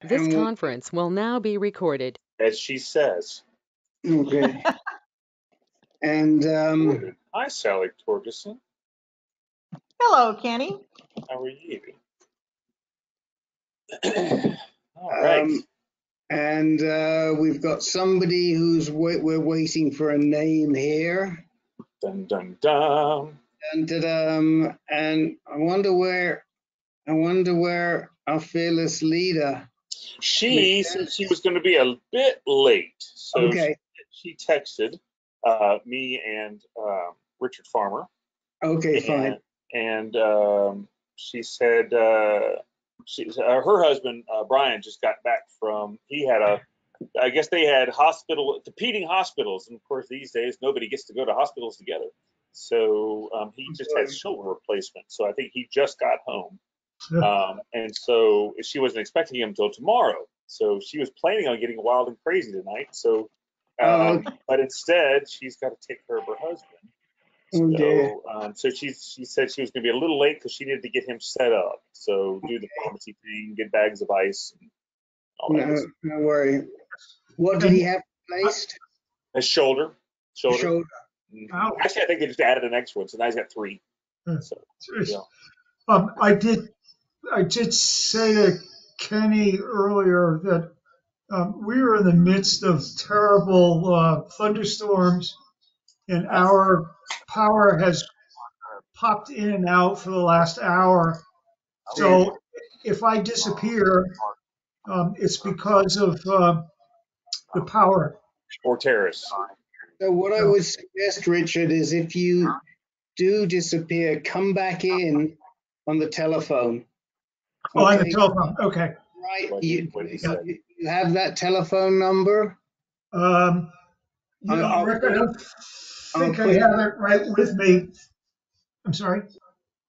This And conference will now be recorded. As she says. okay. And Hi, Sally Torgerson. Hello, Kenny. How are you? All right. and we've got somebody who's we're waiting for a name here. Dun dun dun. And I wonder where our fearless leader. She said she was going to be a bit late, so Okay. she texted me and Richard Farmer. Okay, fine. And she said her husband Brian just got back from. I guess they had competing hospitals, and of course these days nobody gets to go to hospitals together. So he just had shoulder replacement. So I think he just got home. And so she wasn't expecting him until tomorrow. So she was planning on getting wild and crazy tonight. So, but instead, she's got to take care of her husband. So she said she was going to be a little late because she needed to get him set up. So do the pharmacy thing, get bags of ice, and all that. No worry. What did he have placed? His shoulder. Shoulder. Actually, I think they just added an extra one, so now he's got 3. So, yeah. I did say to Kenny earlier that we are in the midst of terrible thunderstorms, and our power has popped in and out for the last hour. So if I disappear, it's because of the power. Or terrorists. So what I would suggest, Richard, is if you do disappear, come back in on the telephone. Oh, on the telephone. Okay. Right. You have that telephone number? Rick, I don't think I have it right with me. I'm sorry.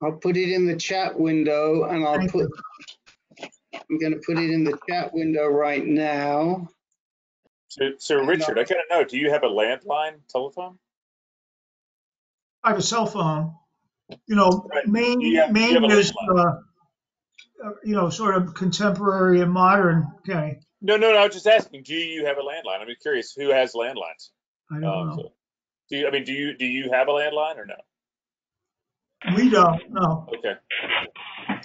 I'll put it in the chat window, and I'm going to put it in the chat window right now. So Richard, I kind of know. Do you have a landline telephone? I have a cell phone. You know, Right. Maine is sort of contemporary and modern. Okay. No. I was just asking. Do you have a landline? I'm curious. Who has landlines? I don't know. So, do you have a landline or no? We don't. No. Okay.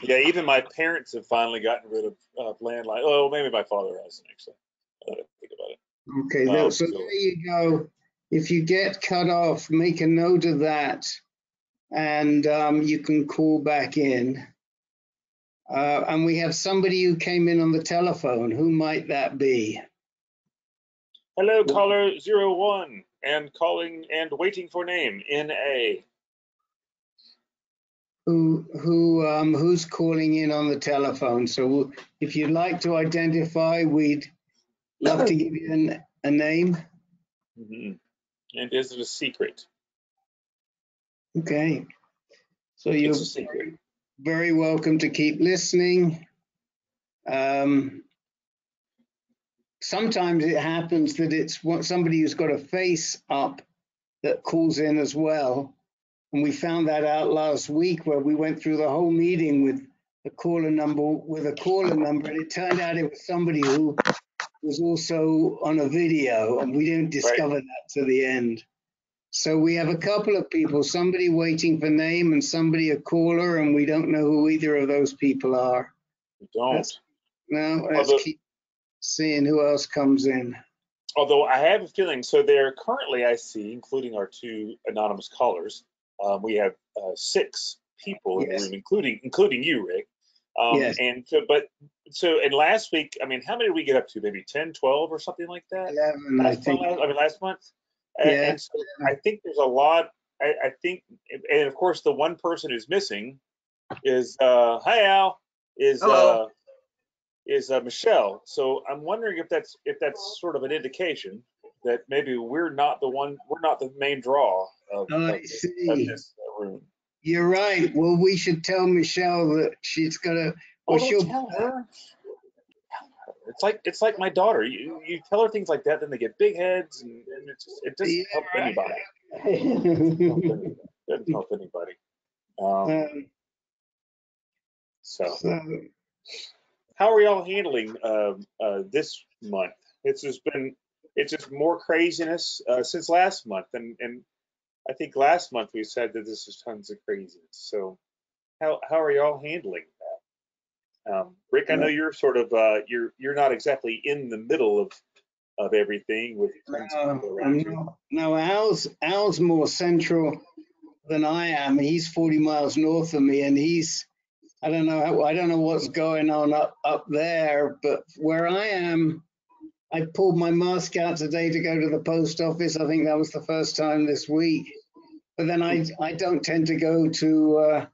Yeah, even my parents have finally gotten rid of landline. Oh, maybe my father hasn't actually. I don't think about it. Okay, so there you go. If you get cut off, make a note of that, and you can call back in. And we have somebody who came in on the telephone. Who might that be? Hello, caller 01, and calling and waiting for name NA. Who's calling in on the telephone? So if you'd like to identify, we'd love to give you a name. Mm-hmm. And is it a secret? Okay. So you're very welcome to keep listening. Sometimes it happens that it's somebody who's got a face up that calls in as well. And we found that out last week where we went through the whole meeting with a caller number, and it turned out it was somebody who was also on a video, and we didn't discover that to the end. So we have a couple of people, somebody waiting for name and somebody a caller, and we don't know who either of those people are. We don't. Let's keep seeing who else comes in. Although I have a feeling, so there currently I see, including our 2 anonymous callers, we have 6 people in the room, including you, Rick. Yes. And and last week, I mean, how many did we get up to? Maybe 10, 12 or something like that? 11, I think. Last month. Yeah. And so I think there's a lot. I think, and of course, the one person who's missing is hi Al, is Michelle. So I'm wondering if that's sort of an indication that maybe we're not the main draw of this room. You're right. Well, we should tell Michelle that she's gonna. She'll tell her. It's like my daughter. You tell her things like that, then they get big heads, and it doesn't help anybody. It doesn't help anybody. how are y'all handling this month? It's just more craziness since last month, and I think last month we said that this is tons of craziness. So how are y'all handling that? Rick, I know you're sort of you're not exactly in the middle of everything with tons of people around you. No, Al's more central than I am. He's 40 miles north of me, and I don't know what's going on up there, but where I am, I pulled my mask out today to go to the post office. I think that was the first time this week. But then I don't tend to go to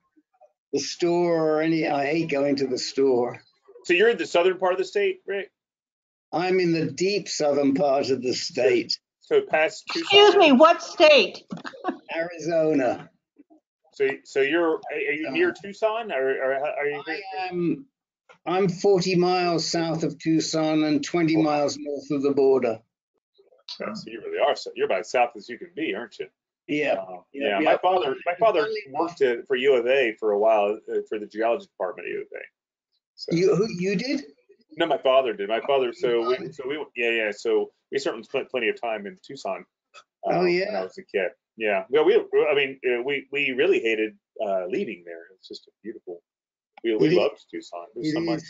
the store I hate going to the store. So you're in the southern part of the state, Rick? I'm in the deep southern part of the state. So past Tucson? Excuse me, what state? Arizona. So are you near Tucson, or are you? I'm 40 miles south of Tucson and 20 miles north of the border. So you really are. So you're about as south as you can be, aren't you? Yeah. Yeah. My father worked for U of A for a while for the geology department at U of A. So, you did? No, my father did. My father. So we certainly spent plenty of time in Tucson. Oh yeah. When I was a kid. Yeah. Well, we really hated leaving there. It's just a beautiful. We loved Tucson. It was so much.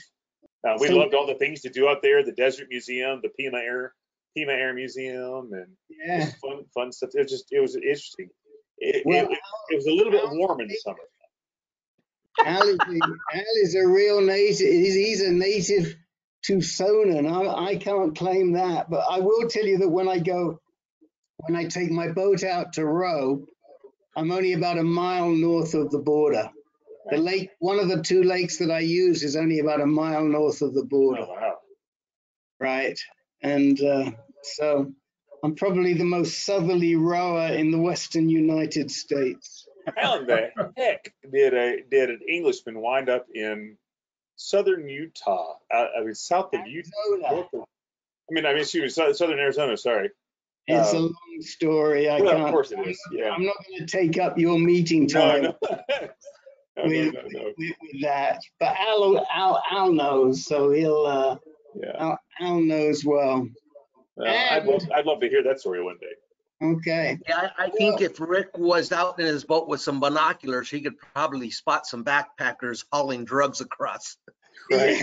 We loved all the things to do out there. The Desert Museum, the Pima Air Museum, and just fun stuff. It was interesting. It was a little bit warm in the summer. Al is a real native. He's a native Tucsonan. I can't claim that, but I will tell you that when I take my boat out to row, I'm only about a mile north of the border. The lake, one of the two lakes that I use, is only about a mile north of the border. Oh, wow. Right. And so I'm probably the most southerly rower in the western United States. How in the heck did an Englishman wind up in southern Utah? South of Utah. Southern Arizona. Sorry. It's a long story. I can't. Of course it is. Yeah. I'm not going to take up your meeting time No. with that. But Al knows, so he'll. Al knows well. I'd love to hear that story one day. Okay. Yeah, I think if Rick was out in his boat with some binoculars, he could probably spot some backpackers hauling drugs across. Right.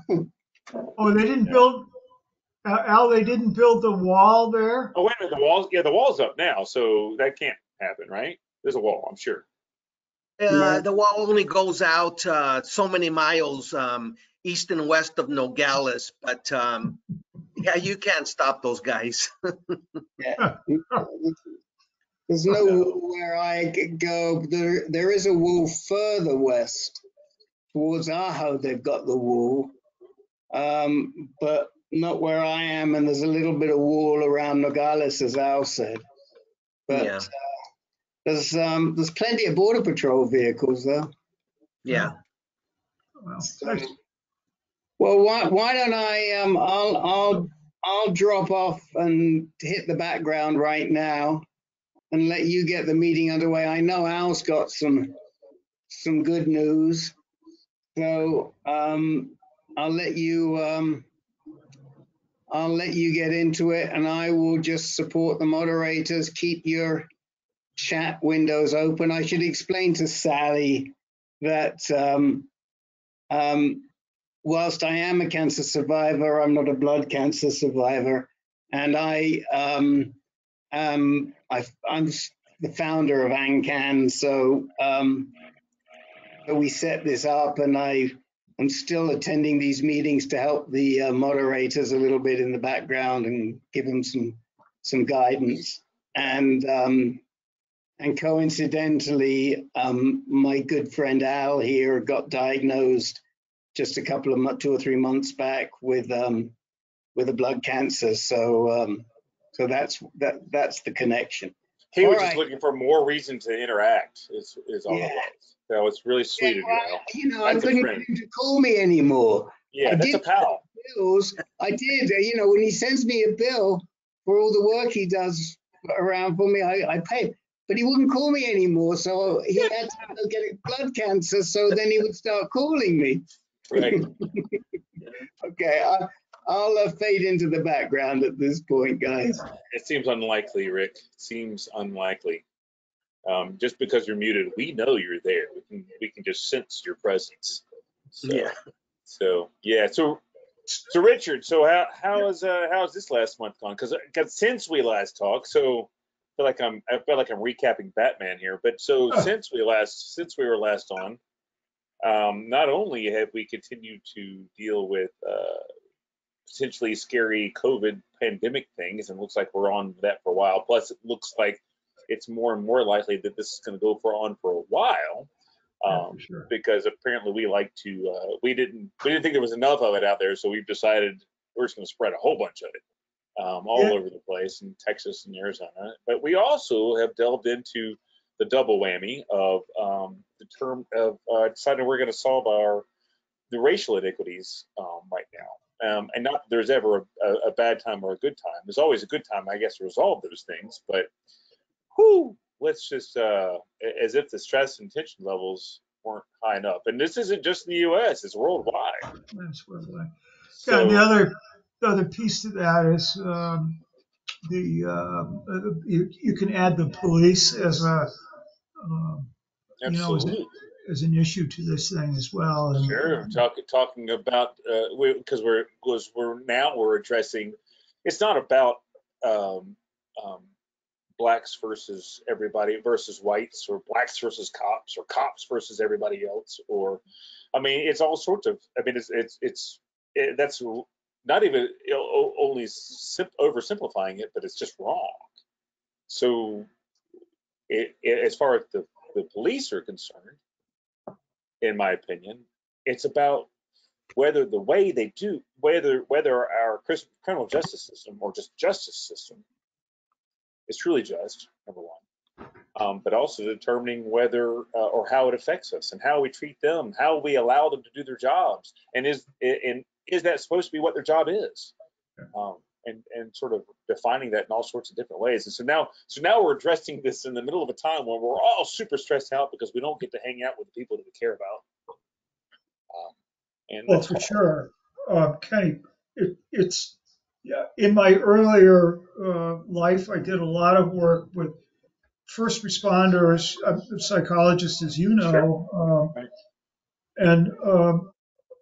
Yeah. Oh, they didn't build, Al, they didn't build the wall there? Oh, wait a minute, the wall's up now, so that can't happen, right? There's a wall, I'm sure. The wall only goes out so many miles east and west of Nogales, but yeah, you can't stop those guys. Yeah. There's no wall where I could go. There is a wall further west towards Ajo. They've got the wall, but not where I am. And there's a little bit of wall around Nogales, as Al said. But Yeah. There's plenty of border patrol vehicles though. Yeah. Well, why don't I I'll drop off and hit the background right now and let you get the meeting underway. I know Al's got some good news, so I'll let you get into it, and I will just support the moderators. Keep your chat windows open. I should explain to Sally that whilst I am a cancer survivor, I'm not a blood cancer survivor, and I'm the founder of ANCAN. So we set this up, and I'm still attending these meetings to help the moderators a little bit in the background and give them some guidance. And coincidentally, my good friend Al here got diagnosed just a couple of 2 or 3 months back with a blood cancer. So that's the connection. He was just looking for more reason to interact. Is all it was. That was really sweet of you, Al. I couldn't get him to call me anymore. Yeah, that's a pal. Bills. I did. When he sends me a bill for all the work he does around for me, I pay. But he wouldn't call me anymore, so he had to go get blood cancer. So then he would start calling me. Right. Okay, I'll fade into the background at this point, guys. It seems unlikely, Rick. It seems unlikely. Just because you're muted, we know you're there. We can just sense your presence. So, Yeah. So yeah. So Richard. So how has this last month gone? Because since we last talked, so I feel like I'm recapping Batman here. But so since we were last on, not only have we continued to deal with potentially scary COVID pandemic things, and it looks like we're on that for a while. Plus, it looks like it's more and more likely that this is going to go on for a while, Yeah, for sure. because apparently we like to. We didn't think there was enough of it out there, so we've decided we're just going to spread a whole bunch of it all Yeah. over the place in Texas and Arizona. But we also have delved into the double whammy of the term of deciding we're going to solve the racial inequities right now. And not that there's ever a bad time or a good time. There's always a good time, I guess, to resolve those things. But let's just, as if the stress and tension levels weren't high enough. And this isn't just in the U.S., it's worldwide. That's where we're at. So, Yeah, and the other piece to that is you can add the police as a absolutely. as an issue to this thing as well. And, Sure. Talking about because we're addressing. It's not about blacks versus everybody versus whites, or blacks versus cops, or cops versus everybody else, or I mean it's all sorts of. I mean that's not even only oversimplifying it, but it's just wrong. So as far as the police are concerned, in my opinion, it's about whether the way they do, whether our criminal justice system or just justice system is truly just, number one, but also determining whether or how it affects us and how we treat them, how we allow them to do their jobs, and is that supposed to be what their job is, and sort of defining that in all sorts of different ways. And so now we're addressing this in the middle of a time when we're all super stressed out because we don't get to hang out with the people that we care about. And well, that's for hard. sure, Kenny, it's yeah. In my earlier life, I did a lot of work with first responders. I'm a psychologist, as you know, Right. and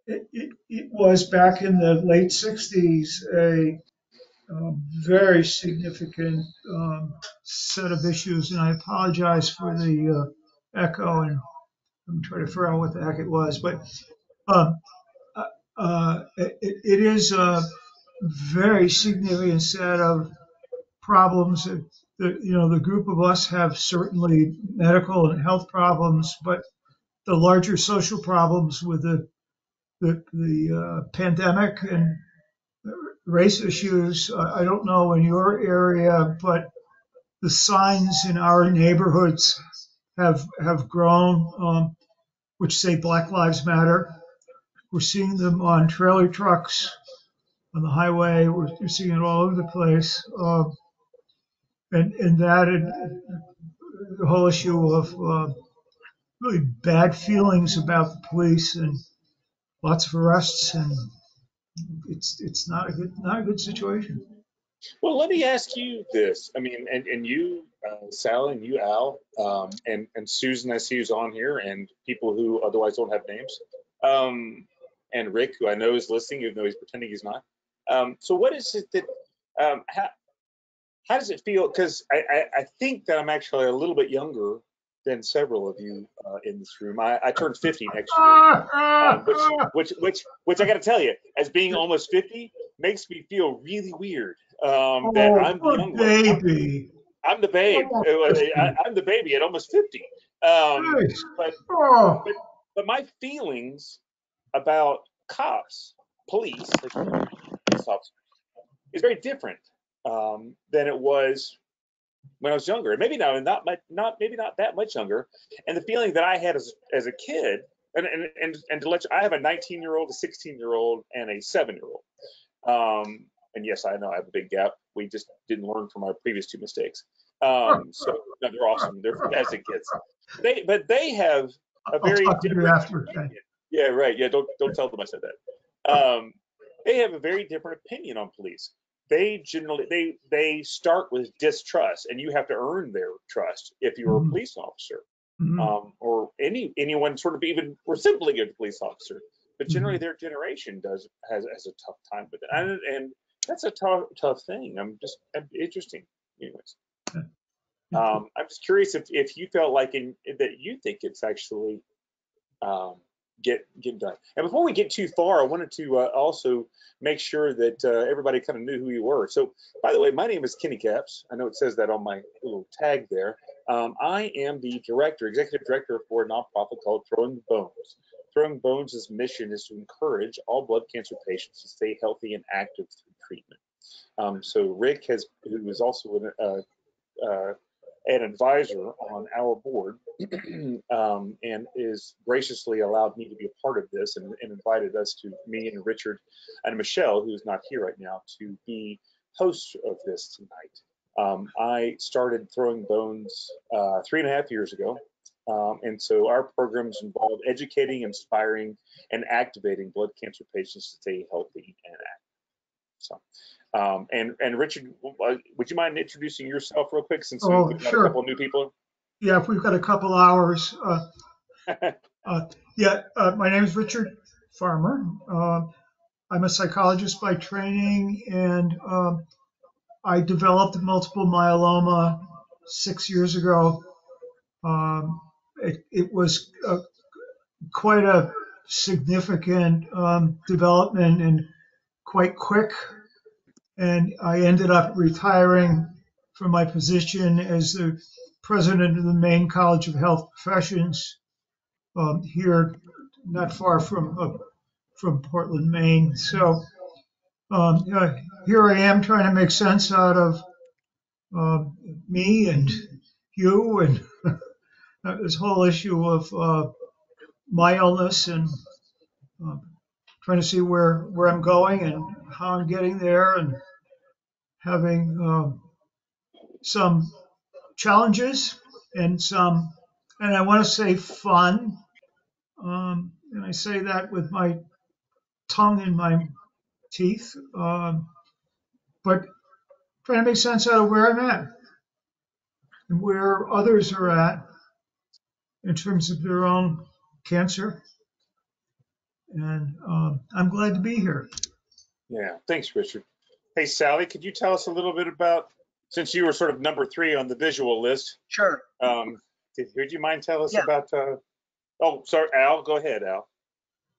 it was back in the late '60s a very significant set of issues, and I apologize for the echo, and I'm trying to figure out what the heck it was, but um, it is a very significant set of problems. The group of us have certainly medical and health problems, but the larger social problems with the pandemic and race issues. I don't know in your area, but the signs in our neighborhoods have grown, which say Black Lives Matter. We're seeing them on trailer trucks on the highway. We're seeing it all over the place, and the whole issue of really bad feelings about the police and lots of arrests, and it's not a good situation. Well, let me ask you this. I mean, and you, Sally, and you, Al, and Susan, I see who's on here, and people who otherwise don't have names, and Rick, who I know is listening, even though he's pretending he's not. So what is it that, how does it feel? Because I think that I'm actually a little bit younger than several of you in this room. I turned 50 next year, which I got to tell you, as being almost 50, makes me feel really weird. That I'm the young baby. I'm the babe. I'm the baby at almost 50. Nice. But my feelings about cops, police, like police officers, is very different than it was when I was younger. And maybe now maybe not that much younger. And the feeling that I had as a kid, and to let you, I have a 19-year-old, a 16-year-old, and a 7-year-old. And yes, I know I have a big gap. We just didn't learn from our previous two mistakes. So no, they're awesome. They're fantastic kids. They have a very different. Yeah, right. Yeah, don't tell them I said that. They have a very different opinion on police. They generally they start with distrust, and you have to earn their trust if you're a Mhm. police officer, Mhm. or anyone sort of even resembling a police officer. But generally, Mhm. their generation has a tough time with it, and that's a tough thing. I'm interesting, anyways. I'm just curious if you felt like that you think it's actually um, get done. And before we get too far, I wanted to also make sure that everybody kind of knew who you were. So, by the way, my name is Kenny Caps. I know it says that on my little tag there. I am the executive director for a nonprofit called Throwing Bones. Throwing Bones' mission is to encourage all blood cancer patients to stay healthy and active through treatment. So Rick who is also an advisor on our board, and is graciously allowed me to be a part of this, and invited us me and Richard and Michelle, who's not here right now, to be hosts of this tonight. I started Throwing Bones 3.5 years ago. And so our programs involve educating, inspiring, and activating blood cancer patients to stay healthy and active. So, and Richard, would you mind introducing yourself real quick, since Oh, we've got a sure. couple of new people? Yeah, if we've got a couple hours. My name is Richard Farmer. I'm a psychologist by training, and I developed multiple myeloma 6 years ago. It was quite a significant development and quite quick. And I ended up retiring from my position as the president of the Maine College of Health Professions here, not far from Portland, Maine. So here I am trying to make sense out of me and you and this whole issue of my illness, and trying to see where I'm going and how I'm getting there, and having some challenges and I want to say fun. And I say that with my tongue in my teeth, but trying to make sense out of where I'm at and where others are at in terms of their own cancer. And I'm glad to be here. Yeah, thanks, Richard. Hey, Sally, could you tell us a little bit about, since you were sort of number 3 on the visual list, Sure. would you mind tell us Yeah. about, oh, sorry, Al, go ahead, Al.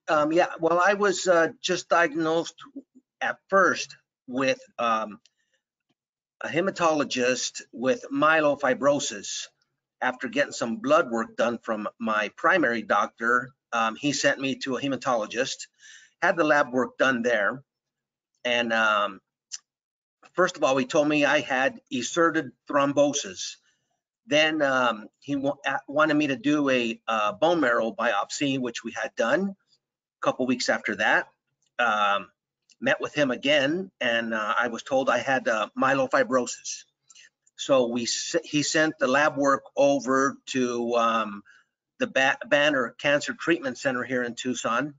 Well, I was just diagnosed at first with a hematologist with myelofibrosis. After getting some blood work done from my primary doctor, he sent me to a hematologist, had the lab work done there. And first of all, he told me I had inserted thrombosis. Then he wanted me to do a bone marrow biopsy, which we had done a couple weeks after that. Met with him again, and I was told I had myelofibrosis. So he sent the lab work over to the Banner Cancer Treatment Center here in Tucson,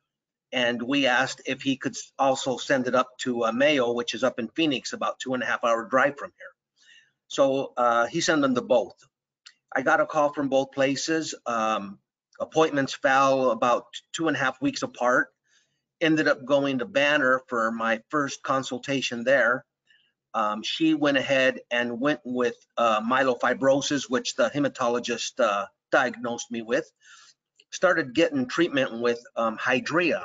and we asked if he could also send it up to Mayo, which is up in Phoenix, about 2.5-hour drive from here. So he sent them to both. I got a call from both places. Appointments fell about 2.5 weeks apart. Ended up going to Banner for my first consultation there. She went ahead and went with myelofibrosis, which the hematologist diagnosed me with. Started getting treatment with Hydrea,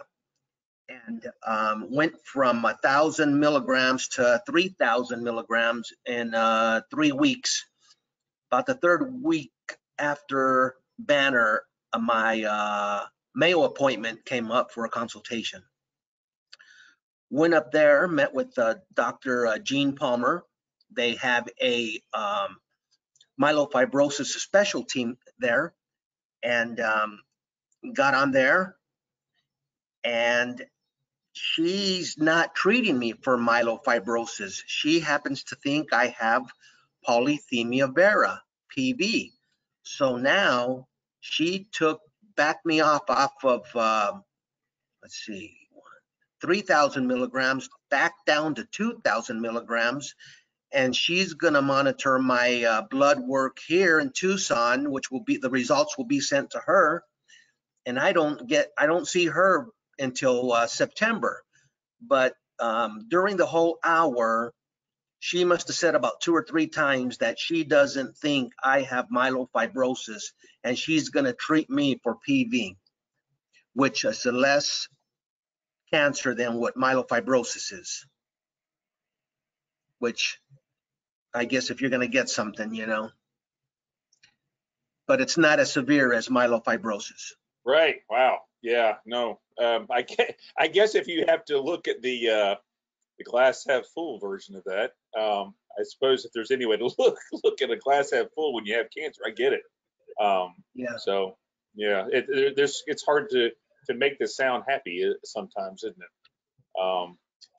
and went from 1,000 milligrams to 3,000 milligrams in 3 weeks. About the third week after Banner, my Mayo appointment came up for a consultation. Went up there, met with Dr. Gene Palmer. They have a myelofibrosis special team there, and got on there. And she's not treating me for myelofibrosis. She happens to think I have polycythemia vera, PV. So now she backed me off of, let's see, 3,000 milligrams back down to 2,000 milligrams. And she's gonna monitor my blood work here in Tucson, which will be, the results will be sent to her. And I don't see her until September. But during the whole hour, she must have said about 2 or 3 times that she doesn't think I have myelofibrosis, and she's going to treat me for PV, which is a less cancer than what myelofibrosis is. Which I guess if you're going to get something, you know, but it's not as severe as myelofibrosis. Right. Wow. Yeah. No. I guess if you have to look at the glass half full version of that, I suppose if there's any way to look at a glass half full when you have cancer, I get it. Yeah. So yeah, it's hard to make this sound happy sometimes, isn't it?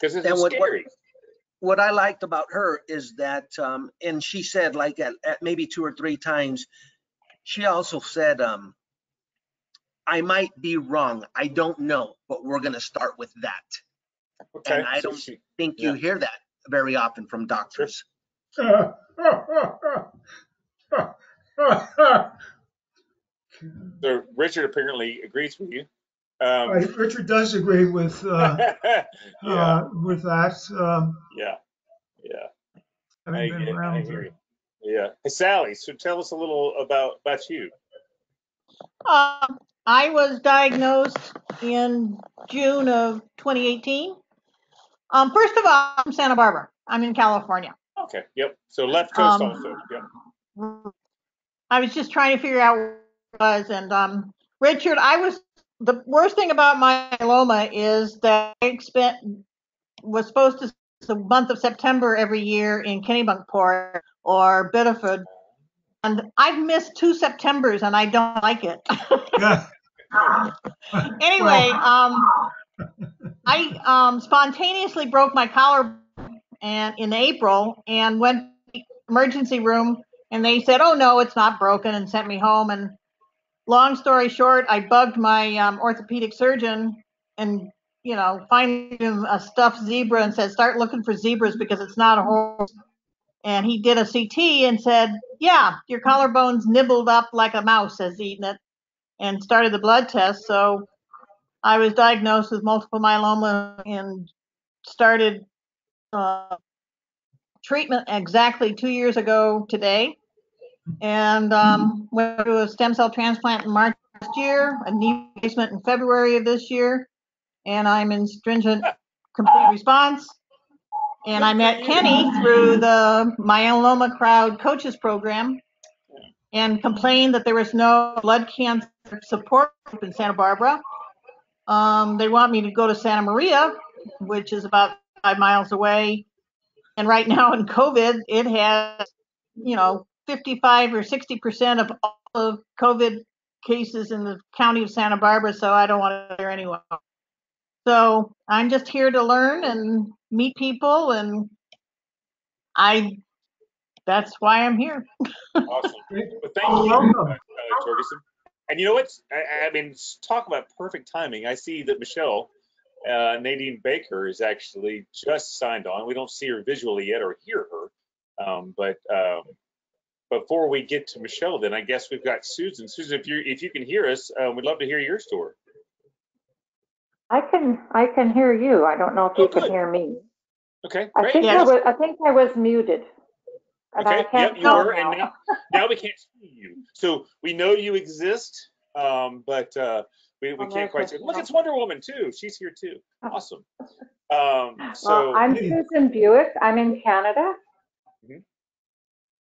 Because it's And scary. what I liked about her is that, and she said like at maybe 2 or 3 times, she also said, I might be wrong. I don't know, but we're going to start with that. Okay. And I So don't think you hear that very often from doctors. So Richard apparently agrees with you. Richard does agree with Yeah. that. Yeah. Yeah. Having been I around. hear you. Yeah. Hey, Sally, so tell us a little about you. I was diagnosed in June of 2018. First of all, I'm from Santa Barbara. I'm in California. Okay. Yep. So left coast also. Yep. I was just trying to figure out where it was. And Richard, the worst thing about myeloma is that I was supposed to the month of September every year in Kennebunkport or Biddeford. And I've missed 2 Septembers and I don't like it. Anyway, I spontaneously broke my collarbone in April and went to the emergency room, and they said, "Oh no, it's not broken," and sent me home. And long story short, I bugged my orthopedic surgeon, and finally gave him a stuffed zebra and said, "Start looking for zebras because it's not a horse." And he did a CT and said, "Yeah, your collarbone's nibbled up like a mouse has eaten it," and started the blood test. So I was diagnosed with multiple myeloma and started treatment exactly 2 years ago today. And went to a stem cell transplant in March last year, a knee replacement in February of this year, and I'm in stringent complete response. And I met Kenny through the Myeloma Crowd Coaches Program and complained that there was no blood cancer support group in Santa Barbara. They want me to go to Santa Maria, which is about 5 miles away. And right now in COVID, it has, 55 or 60% of all of COVID cases in the county of Santa Barbara. So I don't want to go there anyway. So I'm just here to learn and meet people, and that's why I'm here. Awesome. Well, thank you, Welcome. Torgerson. And you know what? I mean, talk about perfect timing. I see that Michelle, Nadine Baker, is actually just signed on. We don't see her visually yet or hear her. But before we get to Michelle, then I guess we've got Susan. Susan, if you can hear us, we'd love to hear your story. I can hear you. I don't know if you good. can hear me. Okay, I great. think Yes. I think I was muted. And Okay, I can't you tell were, and now we can't see you. So we know you exist, but we can't quite see. Look, it's Wonder Woman too. She's here too. Awesome. Well, So I'm Susan Buick. I'm in Canada. Mhm.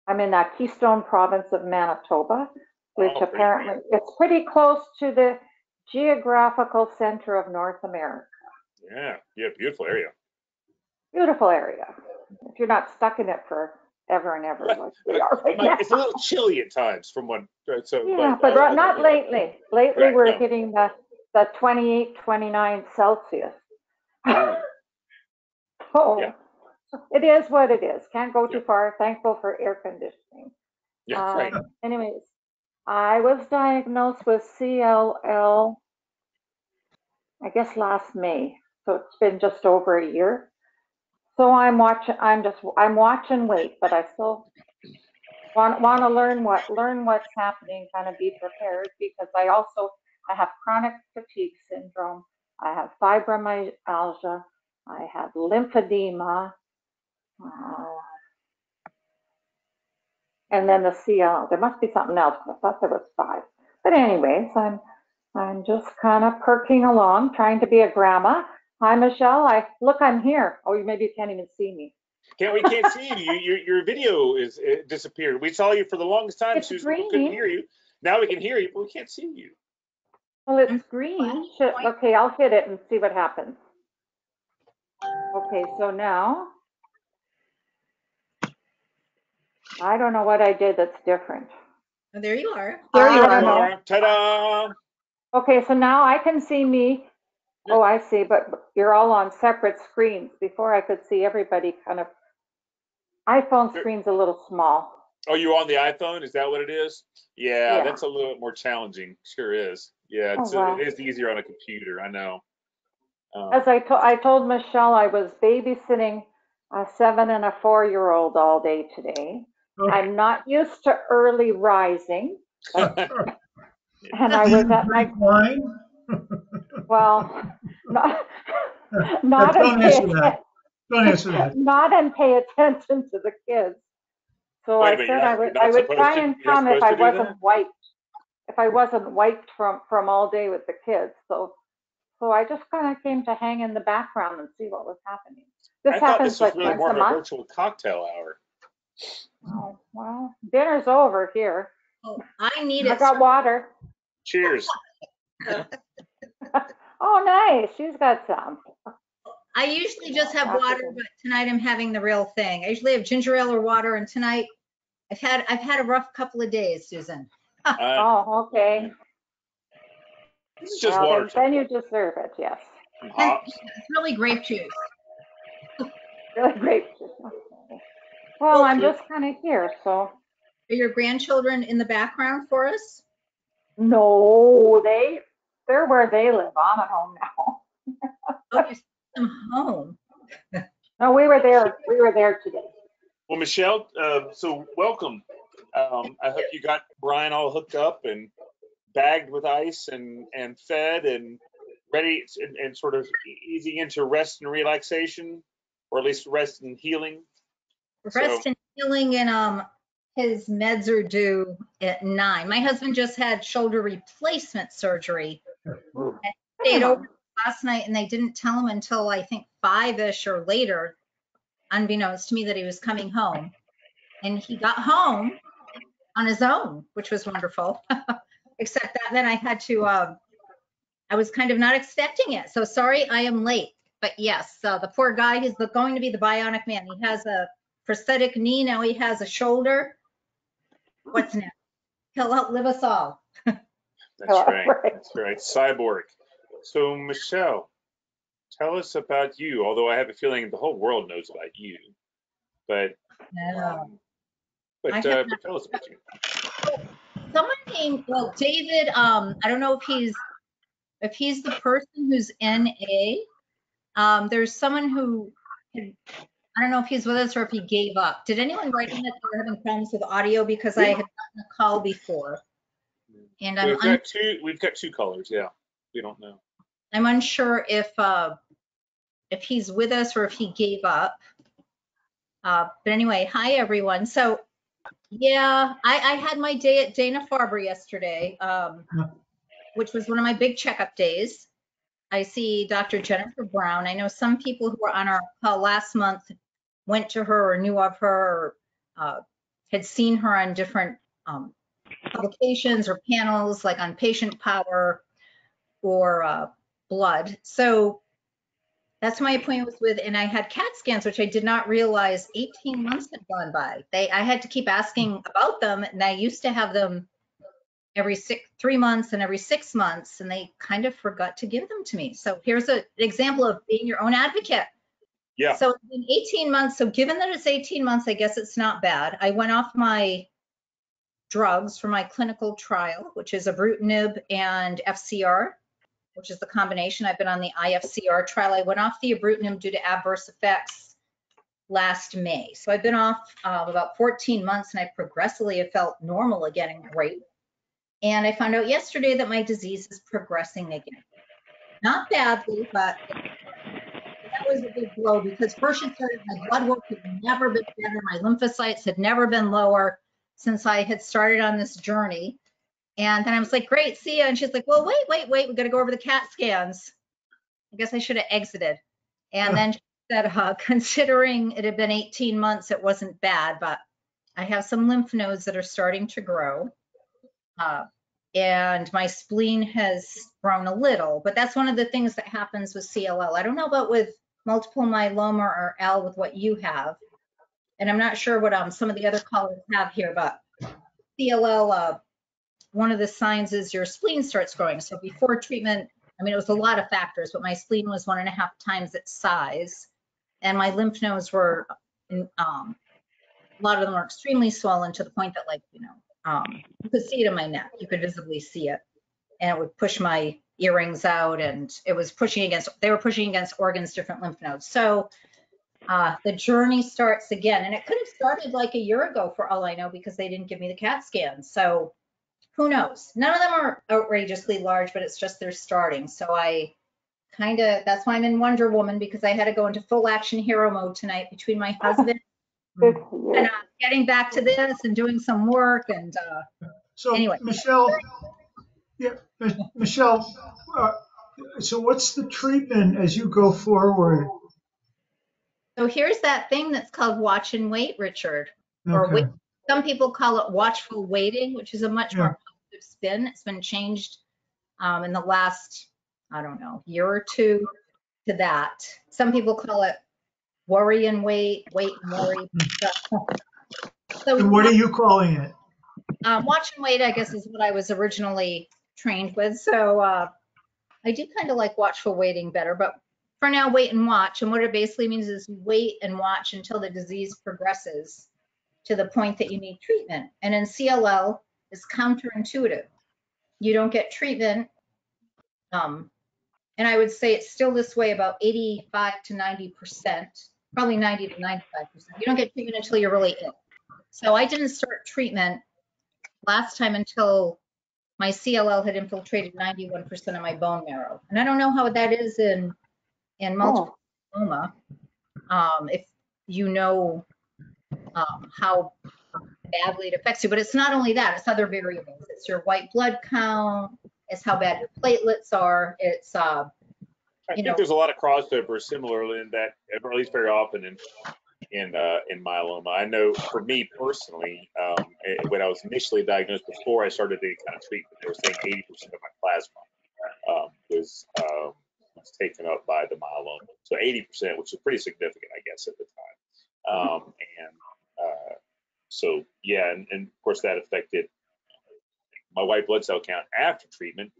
I'm in the Keystone province of Manitoba, which pretty apparently it's pretty close to the geographical center of North America. yeah, beautiful area. Beautiful area. If you're not stuck in it for ever and ever like we are right now. It's a little chilly at times from one. So, Yeah, but not lately. Lately, Right, we're no. hitting the 28, 29 Celsius. So Yeah. it is what it is. Can't go too far. Thankful for air conditioning. Yeah, right. Anyways, I was diagnosed with CLL, I guess last May. So it's been just over a year. So I'm watch and wait, but I still want to learn what's happening, kind of be prepared, because I have chronic fatigue syndrome. I have fibromyalgia. I have lymphedema. And then the CL. There must be something else. I thought there was 5. But anyways, I'm just kind of perking along, trying to be a grandma. Hi, Michelle. I'm here. Oh, maybe you can't even see me. We can't see you. Your video is disappeared. We saw you for the longest time, It's Susan. We green. couldn't hear you. Now we can hear you, but we can't see you. Well, it's green. Okay, I'll hit it and see what happens. Okay, so now, I don't know what I did that's different. Oh, there you are. There you I don't are. know. Ta-da! Okay, so now I can see me. Oh, I see, but you're all on separate screens. Before I could see everybody kind of. iPhone screen's a little small. Oh, you on the iPhone? Is that what it is? Yeah, Yeah. that's a little bit more challenging. Sure is. Yeah, Oh, wow. it is easier on a computer. I know. As I told Michelle, I was babysitting a 7 and a 4-year-old all day today. Oh. I'm not used to early rising, and I Do you was at my drink wine? well, not Don't answer that. Don't answer that. not and pay attention to the kids. So Wait a I minute, said you're not I would supposed try to- and you're not come if supposed I to do wasn't that? wiped. If I wasn't wiped from all day with the kids, so I just kind of came to hang in the background and see what was happening. I thought happens this was like really once more a of a month. virtual cocktail hour. Oh, well, dinner's over here. Oh, I need I it. got water. Cheers. Oh, nice. She's got some. I usually just have water, but tonight I'm having the real thing. I usually have ginger ale or water, and tonight I've had a rough couple of days, Susan. Oh, okay. It's just Well, water. then you deserve it, yes. Some hops. It's really grape juice. Really great. Well, I'm just kind of here, so. Are your grandchildren in the background for us? No, they're where they live. I'm at home now. Oh, you sent them home. No, we were there today. Well, Michelle, so welcome. I hope you got Brian all hooked up and bagged with ice and fed and ready and sort of easing into rest and relaxation, or at least rest and healing. Rest and healing, and his meds are due at 9. My husband just had shoulder replacement surgery. And stayed over last night, and they didn't tell him until I think 5-ish or later, unbeknownst to me, that he was coming home. And he got home on his own, which was wonderful. Except that then I had to, I was kind of not expecting it. So sorry, I am late. But yes, the poor guy, he's going to be the bionic man. He has a prosthetic knee, now he has a shoulder. What's next? He'll outlive us all. That's right. That's right. Cyborg. So, Michelle, tell us about you. Although I have a feeling the whole world knows about you, but tell us about you. Someone named David. I don't know if he's the person who's NA. There's someone who I don't know if he's with us or if he gave up. Did anyone write in that they were having problems with audio? Because I had gotten a call before. And we've got two callers. Yeah, we don't know. I'm unsure if he's with us or if he gave up. But anyway, hi everyone. So yeah, I had my day at Dana-Farber yesterday, which was one of my big checkup days. I see Dr. Jennifer Brown. I know some people who were on our call last month went to her or knew of her or had seen her on different publications or panels, like on Patient Power or Blood. So that's my appointment was with, and I had CAT scans, which I did not realize 18 months had gone by. I had to keep asking about them, and I used to have them every 3 months and every 6 months, and they kind of forgot to give them to me. So here's an example of being your own advocate. Yeah. So in 18 months, so given that it's 18 months, I guess it's not bad. I went off my drugs for my clinical trial, which is ibrutinib and FCR. which is the combination. I've been on the IFCR trial. I went off the ibrutinib due to adverse effects last May. So I've been off about 14 months, and I progressively have felt normal again and great. And I found out yesterday that my disease is progressing again. Not badly, but that was a big blow, because first she started, my blood work had never been better. My lymphocytes had never been lower since I had started on this journey. And then I was like, great, see ya. And she's like, well, wait, we got to go over the CAT scans. I guess I should have exited. And then she said, considering it had been 18 months, it wasn't bad, but I have some lymph nodes that are starting to grow. And my spleen has grown a little, but that's one of the things that happens with CLL. I don't know about with multiple myeloma or L with what you have. And I'm not sure what some of the other callers have here, but CLL, one of the signs is your spleen starts growing. So before treatment, I mean, it was a lot of factors, but my spleen was 1.5 times its size. And my lymph nodes were, a lot of them were extremely swollen to the point that, like, you could see it in my neck. You could visibly see it. And it would push my earrings out, and it was they were pushing against organs, different lymph nodes. So the journey starts again. And it could have started like a year ago for all I know, because they didn't give me the CAT scan. So who knows? None of them are outrageously large, but it's just they're starting. So that's why I'm in Wonder Woman, because I had to go into full action hero mode tonight between my husband and getting back to this and doing some work. And So anyway. Michelle, so what's the treatment as you go forward? So here's that thing that's called watch and wait, Richard. Or wait. Some people call it watchful waiting, which is a much more positive spin. It's been changed in the last, I don't know, year or two to that. Some people call it worry and wait and worry. So and what are you calling it? Watch and wait, I guess, is what I was originally trained with. So I do kind of like watchful waiting better, but for now, wait and watch. And what it basically means is wait and watch until the disease progresses to the point that you need treatment. And in CLL, it's counterintuitive. You don't get treatment. And I would say it's still this way about 85 to 90%, probably 90 to 95%. You don't get treatment until you're really ill. So I didn't start treatment last time until my CLL had infiltrated 91% of my bone marrow. And I don't know how that is in multiple myeloma, if you know how badly it affects you. But it's not only that, it's other variables. It's your white blood count, it's how bad your platelets are, it's I think there's a lot of crossover similarly in that, or at least very often in myeloma. I know for me personally, when I was initially diagnosed, before I started the kind of treatment, they were saying 80% of my plasma was taken up by the myeloma. So 80%, which is pretty significant, I guess, at the time. So yeah, and of course that affected my white blood cell count after treatment.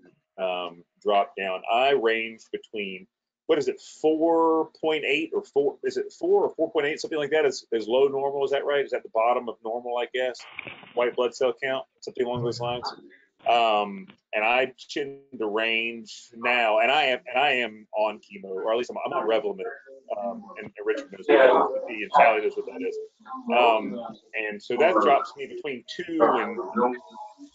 Dropped down. I ranged between, what is it, 4.8 or 4? Is it 4 or 4.8? Something like that is low normal. Is that right? Is that the bottom of normal, I guess? White blood cell count, something along those lines. And I tend to range now, and I am on chemo, or at least I'm on Revlimid, and Richard knows what that is, and Sally knows what that is. And so that drops me between 2 and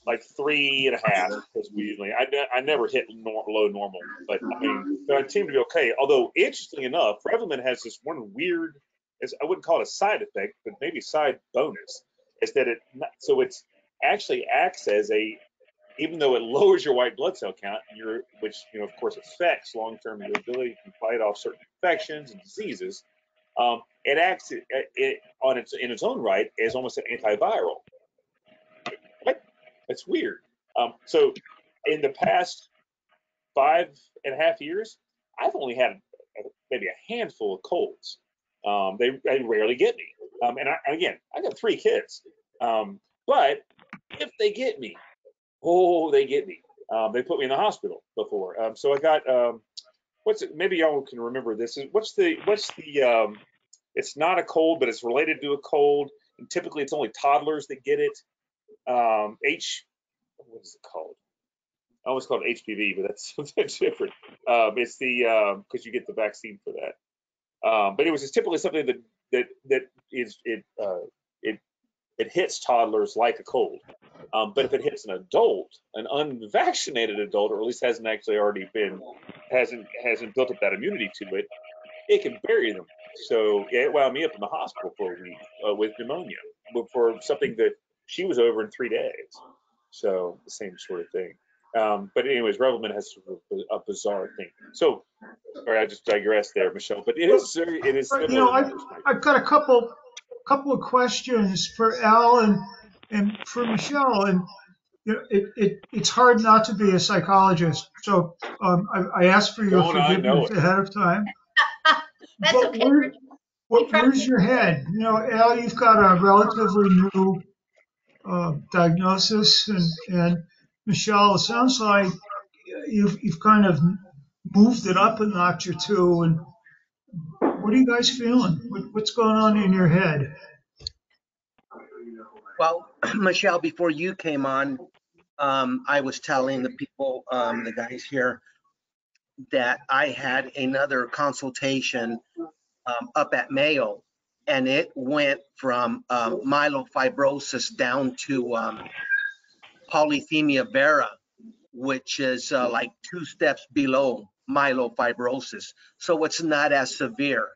like 3.5, because we usually, I never hit low normal, but I mean, so I seem to be okay. Although interestingly enough, Revlimid has this one weird, I wouldn't call it a side effect, but maybe side bonus, is that it's actually acts as even though it lowers your white blood cell count, which of course affects long-term your ability to fight off certain infections and diseases, it acts in its own right as almost an antiviral. What? That's weird. So in the past 5.5 years, I've only had maybe a handful of colds. They rarely get me. And again, I got 3 kids. But if they get me, they get me. They put me in the hospital before. So I got maybe y'all can remember this. What's the it's not a cold, but it's related to a cold, and typically it's only toddlers that get it. What is it called? I almost called it HPV, but that's something different. It's the because you get the vaccine for that. But it was just typically something that it hits toddlers like a cold. But if it hits an adult, an unvaccinated adult, or at least hasn't built up that immunity to it, it can bury them. So yeah, it wound me up in the hospital for a week with pneumonia, for something that she was over in 3 days. So the same sort of thing. But anyways, Revelman has sort of a bizarre thing. So, or I just digress there, Michelle. But it is similar. I've got a couple of questions for Al and for Michelle, and it's hard not to be a psychologist. So I asked for your forgiveness ahead of time. That's but okay. Where's your head? Al, you've got a relatively new diagnosis, and Michelle, it sounds like you've kind of moved it up a notch or two. And what are you guys feeling? What's going on in your head? Well, Michelle, before you came on, I was telling the people, the guys here, that I had another consultation up at Mayo, and it went from myelofibrosis down to polycythemia vera, which is like 2 steps below myelofibrosis. So it's not as severe.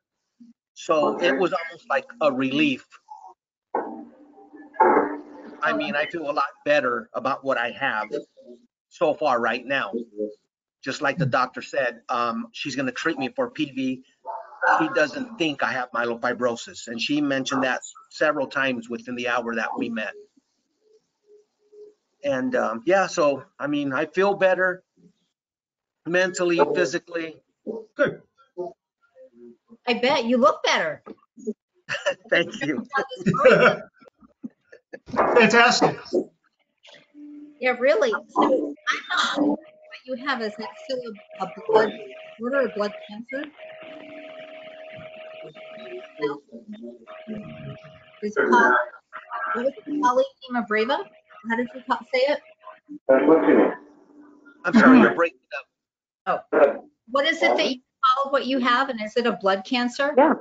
So it was almost like a relief. I mean, I feel a lot better about what I have so far right now. Just like the doctor said, she's going to treat me for PV. She doesn't think I have myelofibrosis. And she mentioned that several times within the hour that we met. And yeah, so, I mean, I feel better mentally, physically. Good. I bet you look better. Thank you. Fantastic. Yeah, really. So I'm not sure what you have. Is that still a blood disorder or blood cancer? Is polycythemia vera? How did you say it? I'm sorry, you're breaking up. Oh, what is it that you call what you have, and is it a blood cancer? Yeah.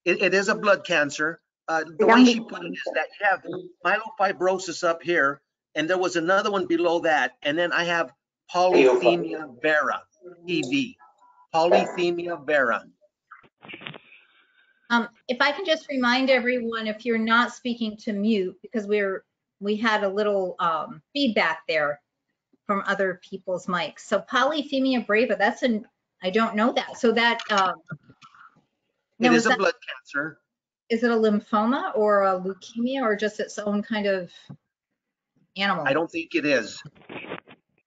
It is a blood cancer. The way she put it is that you have myelofibrosis up here, and there was another one below that, and then I have polycythemia vera, PV, polycythemia vera. If I can just remind everyone, if you're not speaking to mute, because we had a little feedback there from other people's mics. So polycythemia vera, I don't know that. So that it is a blood cancer. Is it a lymphoma or a leukemia or just its own kind of animal? I don't think it is.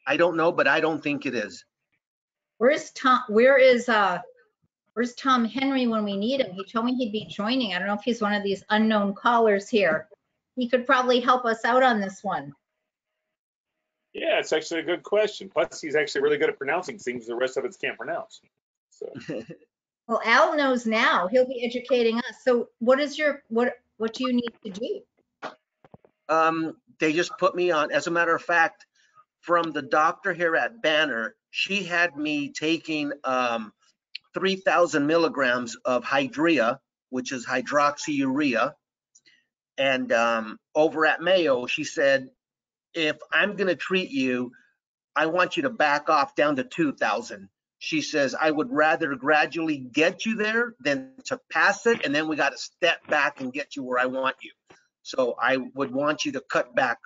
I don't know, but I don't think it is. Where's Tom Henry when we need him? He told me he'd be joining. I don't know if he's one of these unknown callers here. He could probably help us out on this one. Yeah, it's actually a good question. Plus, he's actually really good at pronouncing things the rest of us can't pronounce. So. Well, Al knows now. He'll be educating us. So what do you need to do? They just put me on. As a matter of fact, from the doctor here at Banner, she had me taking 3,000 milligrams of Hydrea, which is hydroxyurea. And over at Mayo, she said, if I'm going to treat you, I want you to back off down to 2,000. She says, I would rather gradually get you there than to pass it. And then we got to step back and get you where I want you. So I would want you to cut back.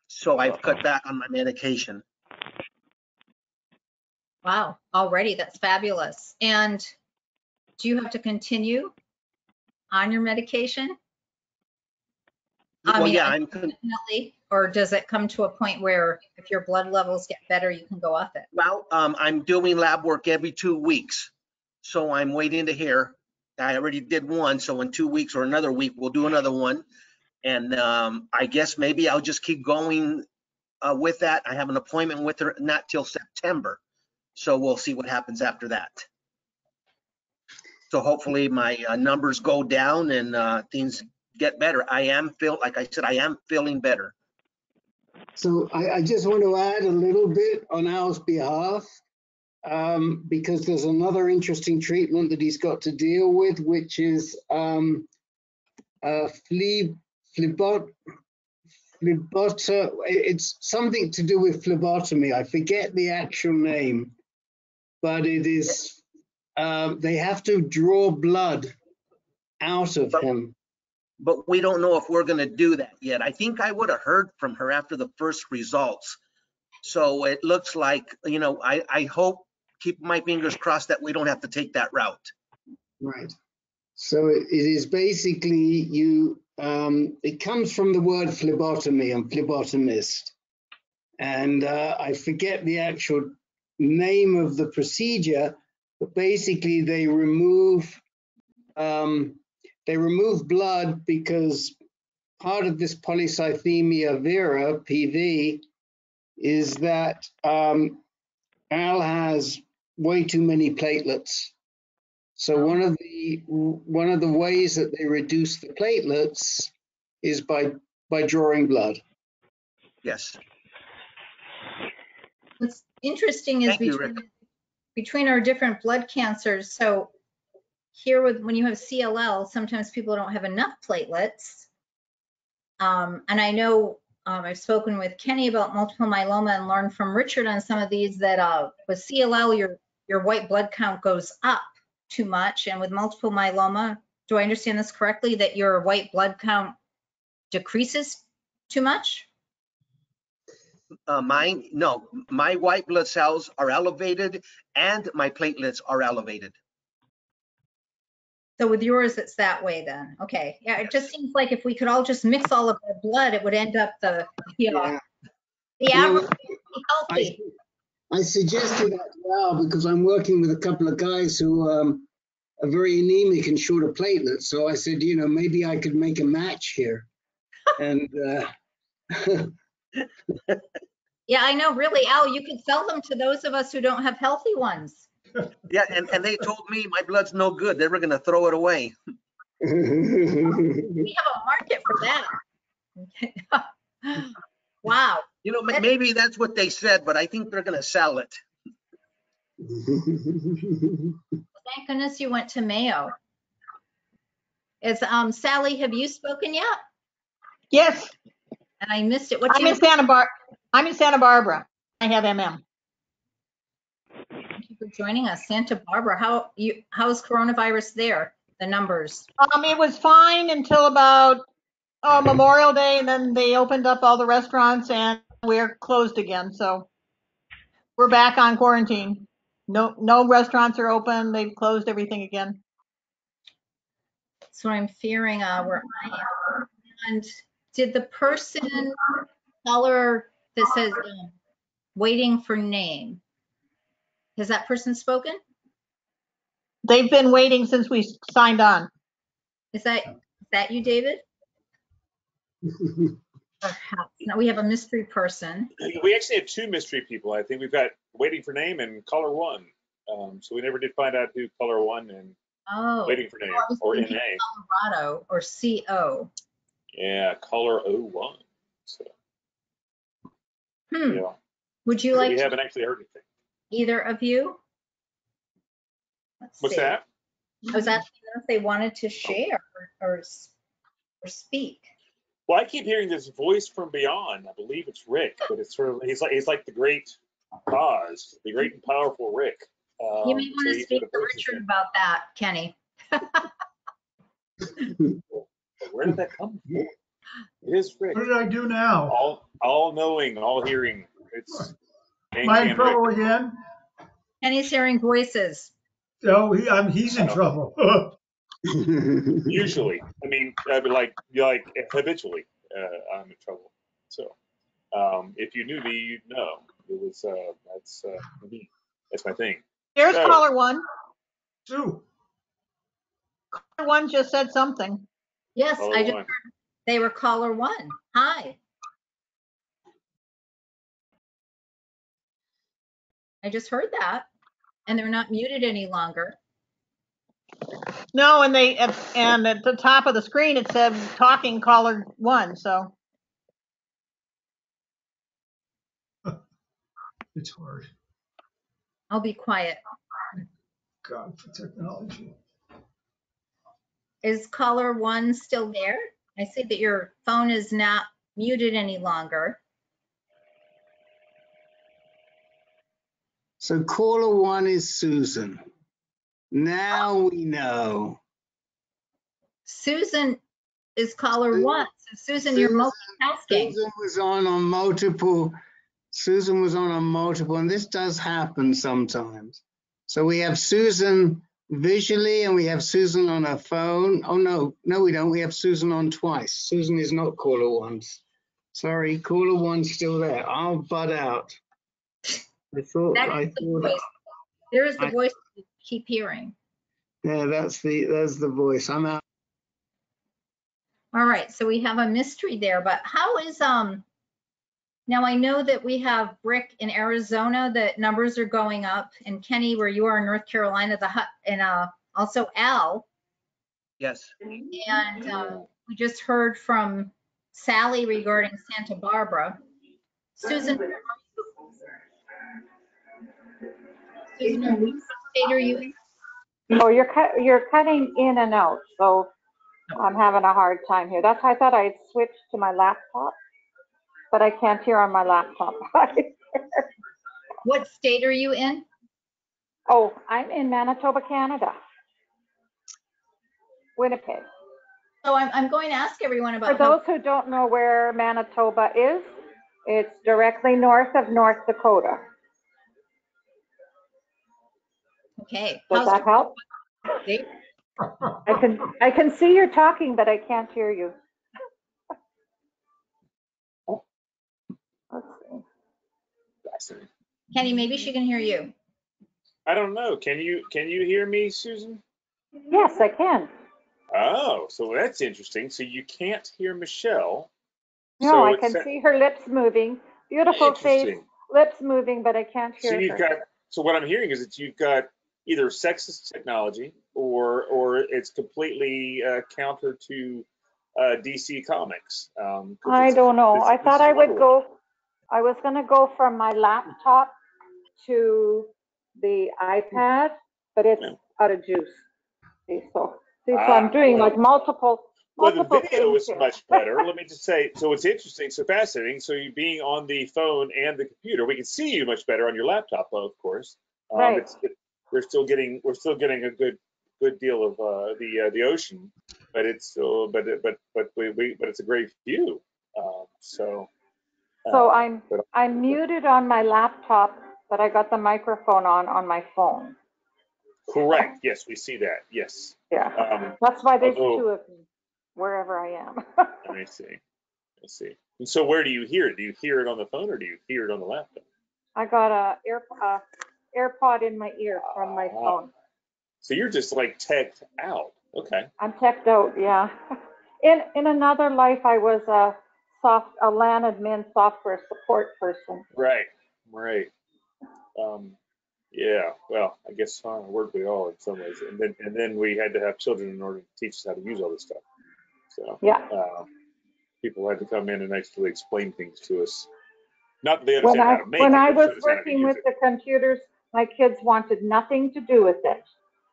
So I've cut back on my medication. Wow, already that's fabulous. And do you have to continue on your medication? Well, yeah, definitely. Or does it come to a point where if your blood levels get better, you can go off it? Well, I'm doing lab work every 2 weeks. So I'm waiting to hear. I already did one. So in 2 weeks or another week, we'll do another one. And I guess maybe I'll just keep going with that. I have an appointment with her not till September. So we'll see what happens after that. So hopefully my numbers go down and things get better. Like I said, I am feeling better. So I just want to add a little bit on Al's behalf, because there's another interesting treatment that he's got to deal with, which is it's something to do with phlebotomy. I forget the actual name, but it is, they have to draw blood out of him. But we don't know if we're going to do that yet. I think I would have heard from her after the first results. So it looks like, you know, I hope, keep my fingers crossed that we don't have to take that route. Right. So it is basically it comes from the word phlebotomy and phlebotomist. And I forget the actual name of the procedure, but basically they remove blood because part of this polycythemia vera, PV, is that Al has way too many platelets. So one of the ways that they reduce the platelets is by drawing blood. Yes. What's interesting is Thank you, Rick. between our different blood cancers. So here when you have CLL, sometimes people don't have enough platelets. And I know I've spoken with Kenny about multiple myeloma and learned from Richard on some of these that with CLL, your white blood count goes up too much. And with multiple myeloma, do I understand this correctly, that your white blood count decreases too much? No, my white blood cells are elevated and my platelets are elevated. So with yours, it's that way then. Okay. Yeah, it just seems like if we could all just mix all of our blood, it would end up the average healthy. I suggested that to Al because I'm working with a couple of guys who are very anemic and short of platelets. So I said, you know, maybe I could make a match here. And yeah, I know. Really, Al, you could sell them to those of us who don't have healthy ones. Yeah, and they told me my blood's no good. They were going to throw it away. We have a market for that. Wow. You know, maybe that's what they said, but I think they're going to sell it. Thank goodness you went to Mayo. Sally, have you spoken yet? Yes, And I missed it. I'm in Santa Barbara. I have MM. Thank you for joining us, Santa Barbara. How's coronavirus there? The numbers? It was fine until about Memorial Day, and then they opened up all the restaurants, and we're closed again. So we're back on quarantine. No restaurants are open. They've closed everything again. That's what I'm fearing where I am. And did the person color that says waiting for name, has that person spoken? They've been waiting since we signed on. Is that you, David? Perhaps. No, we have a mystery person. We actually have two mystery people. I think we've got waiting for name and caller one. So we never did find out who caller one and waiting for name or NA. Colorado or CO. Yeah, caller 01. So, yeah. Would you like? We haven't actually heard anything. Either of you? What's that? I was asking them if they wanted to share or speak. Well, I keep hearing this voice from beyond. I believe it's Rick, but it's sort of he's like the great Oz, the great and powerful Rick. You may want to speak to Richard about that, Kenny. Where did that come from? It is Rick. What did I do now? All knowing, all hearing. It's Am I in trouble again? Kenny's hearing voices. Oh, he's in trouble. Usually, I mean, like habitually, I'm in trouble. So, if you knew me, you'd know. It was that's my thing. Here's caller one. Sue. Caller one just said something. Yes, I just heard they were caller one. Hi. I just heard that, and they're not muted any longer. No, and at the top of the screen it said talking caller one. So It's hard. I'll be quiet. God, for technology. Is caller 1 still there? I see that your phone is not muted any longer. So caller 1 is Susan. Now we know. Susan is caller 1. So Susan, you're multitasking. Susan was on multiple. Susan was on multiple, and this does happen sometimes. So we have Susan visually, and we have Susan on her phone. Oh no, we don't. We have Susan on twice. Susan is not caller 1. Sorry, caller 1's still there. I'll butt out. I thought. There is the voice you keep hearing. Yeah, that's the voice. I'm out. All right, so we have a mystery there, but how is now I know that we have Brick in Arizona, that numbers are going up, and Kenny, where you are in North Carolina, and also Al. Yes. And we just heard from Sally regarding Santa Barbara. Susan, what state are you in? Oh, you're cutting in and out, so I'm having a hard time here. That's why I thought I'd switched to my laptop, but I can't hear on my laptop. What state are you in? Oh, I'm in Manitoba, Canada. Winnipeg. So I'm going to ask everyone about For those who don't know where Manitoba is, it's directly north of North Dakota. Okay. Does that help? I can see you're talking, but I can't hear you. Let's see. Kenny, maybe she can hear you. I don't know. Can you hear me, Susan? Yes, I can. Oh, so that's interesting. So you can't hear Michelle. No, so I can see her lips moving. Beautiful face, lips moving, but I can't hear her. So what I'm hearing is that you've got either sexist technology or it's completely counter to DC Comics. I don't know. I thought I would go. I was going to go from my laptop to the iPad, but it's out of juice. So I'm doing like multiple the video things is here. much better. Let me just say, so it's interesting, so fascinating. So you being on the phone and the computer, we can see you much better on your laptop, of course. Right. We're still getting a good deal of the ocean, but it's still but it's a great view. So I'm muted on my laptop, but I got the microphone on my phone. Correct. Yes, we see that. Yes. Yeah. That's why there's two of me, wherever I am. I see. And so where do you hear it? Do you hear it on the phone or do you hear it on the laptop? I got a AirPod in my ear from my phone. So you're just like teched out. Okay. I'm teched out, yeah. In another life, I was a LAN admin software support person. Right. Yeah. Well, I guess weren't we all in some ways? And then we had to have children in order to teach us how to use all this stuff. So yeah. People had to come in and actually explain things to us. Not that they understand how to make it. When I was working with the computers, my kids wanted nothing to do with it.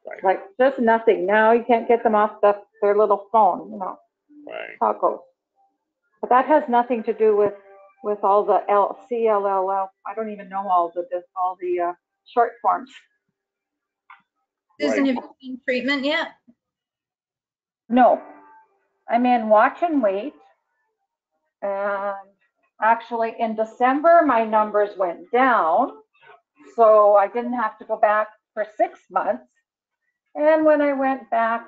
Right. Like just nothing. Now you can't get them off their little phone, Right. How it goes. But that has nothing to do with all the CLLL. I don't even know all the short forms. Susan, have you seen treatment yet? No. I'm in watch and wait. And actually in December, my numbers went down. So I didn't have to go back for 6 months. And when I went back,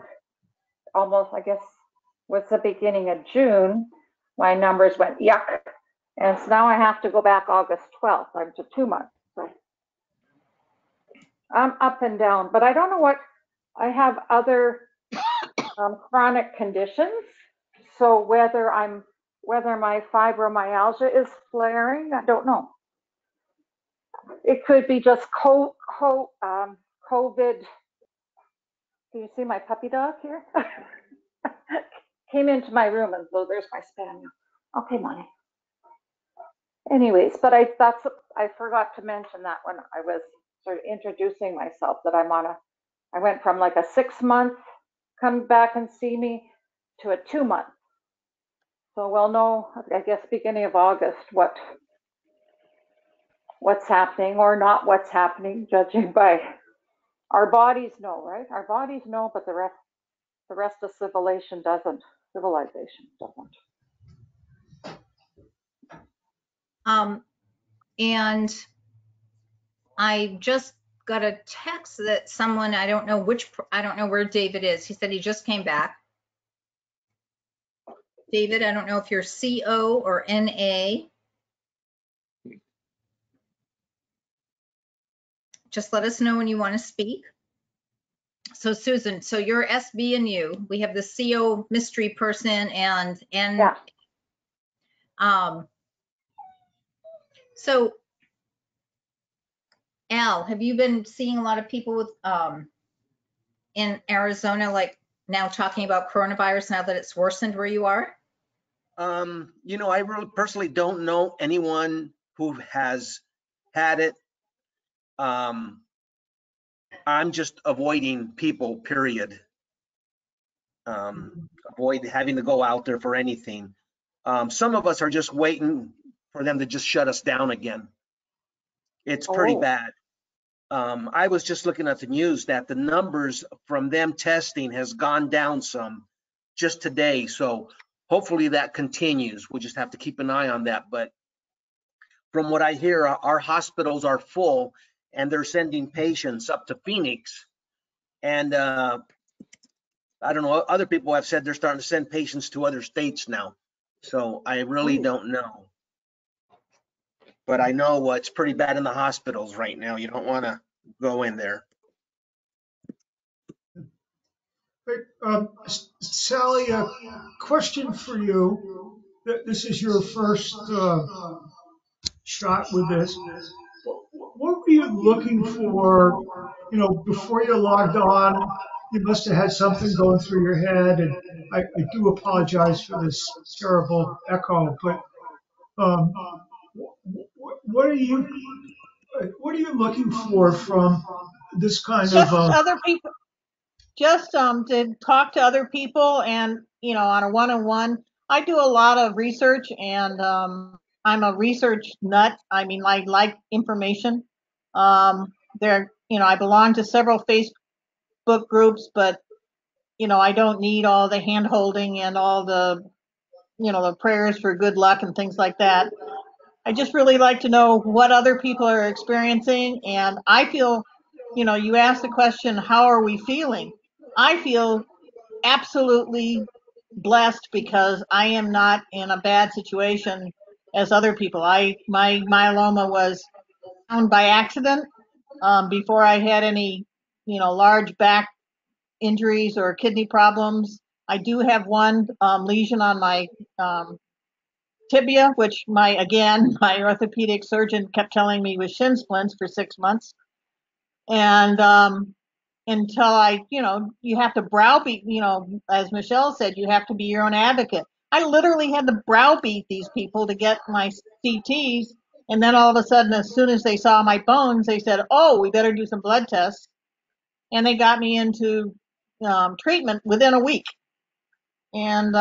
almost, I guess, was the beginning of June, my numbers went yuck. And so now I have to go back August 12th. I'm to 2 months. So I'm up and down, but I don't know what, I have other chronic conditions. So whether my fibromyalgia is flaring, I don't know. It could be just COVID. Do you see my puppy dog here? Came into my room and so there's my spaniel. Okay, Monty. anyways, but I forgot to mention that when I was sort of introducing myself, that I went from like a 6-month come back and see me to a 2-month. So we'll know, I guess, beginning of August what's happening or not what's happening, judging by our bodies know, right? Our bodies know, but the rest of civilization doesn't. And I just got a text that someone, I don't know where David is. He said he just came back. David, I don't know if you're CO or NA. Just let us know when you want to speak. So Susan, so you're SB and you. We have the CO mystery person and Yeah. So Al, have you been seeing a lot of people with in Arizona, like now talking about coronavirus now that it's worsened where you are? You know, I really personally don't know anyone who has had it. I'm just avoiding people, period. Avoid having to go out there for anything. Some of us are just waiting for them to just shut us down again. It's pretty bad. I was just looking at the news that the numbers from them testing has gone down some just today. So hopefully that continues. We'll just have to keep an eye on that. But from what I hear, our hospitals are full and they're sending patients up to Phoenix. And I don't know, other people have said they're starting to send patients to other states now. So I really don't know. But I know it's pretty bad in the hospitals right now. You don't want to go in there. Sally, a question for you. This is your first shot with this. What were you looking for, before you logged on? You must have had something going through your head, and I do apologize for this terrible echo, but what are you looking for from this kind Just of other people, just to talk to other people, and on a one-on-one. I do a lot of research, and I'm a research nut. I mean, I like information. I belong to several Facebook groups, but I don't need all the hand holding and all the the prayers for good luck and things like that. I just really like to know what other people are experiencing, and I feel, you asked the question, how are we feeling? I feel absolutely blessed because I am not in a bad situation as other people. My myeloma was found by accident before I had any, large back injuries or kidney problems. I do have one lesion on my tibia, which my orthopedic surgeon kept telling me was shin splints for 6 months. And until you have to browbeat, as Michelle said, you have to be your own advocate. I literally had to browbeat these people to get my CTs. And then all of a sudden, as soon as they saw my bones, they said, oh, we better do some blood tests. And they got me into treatment within a week. And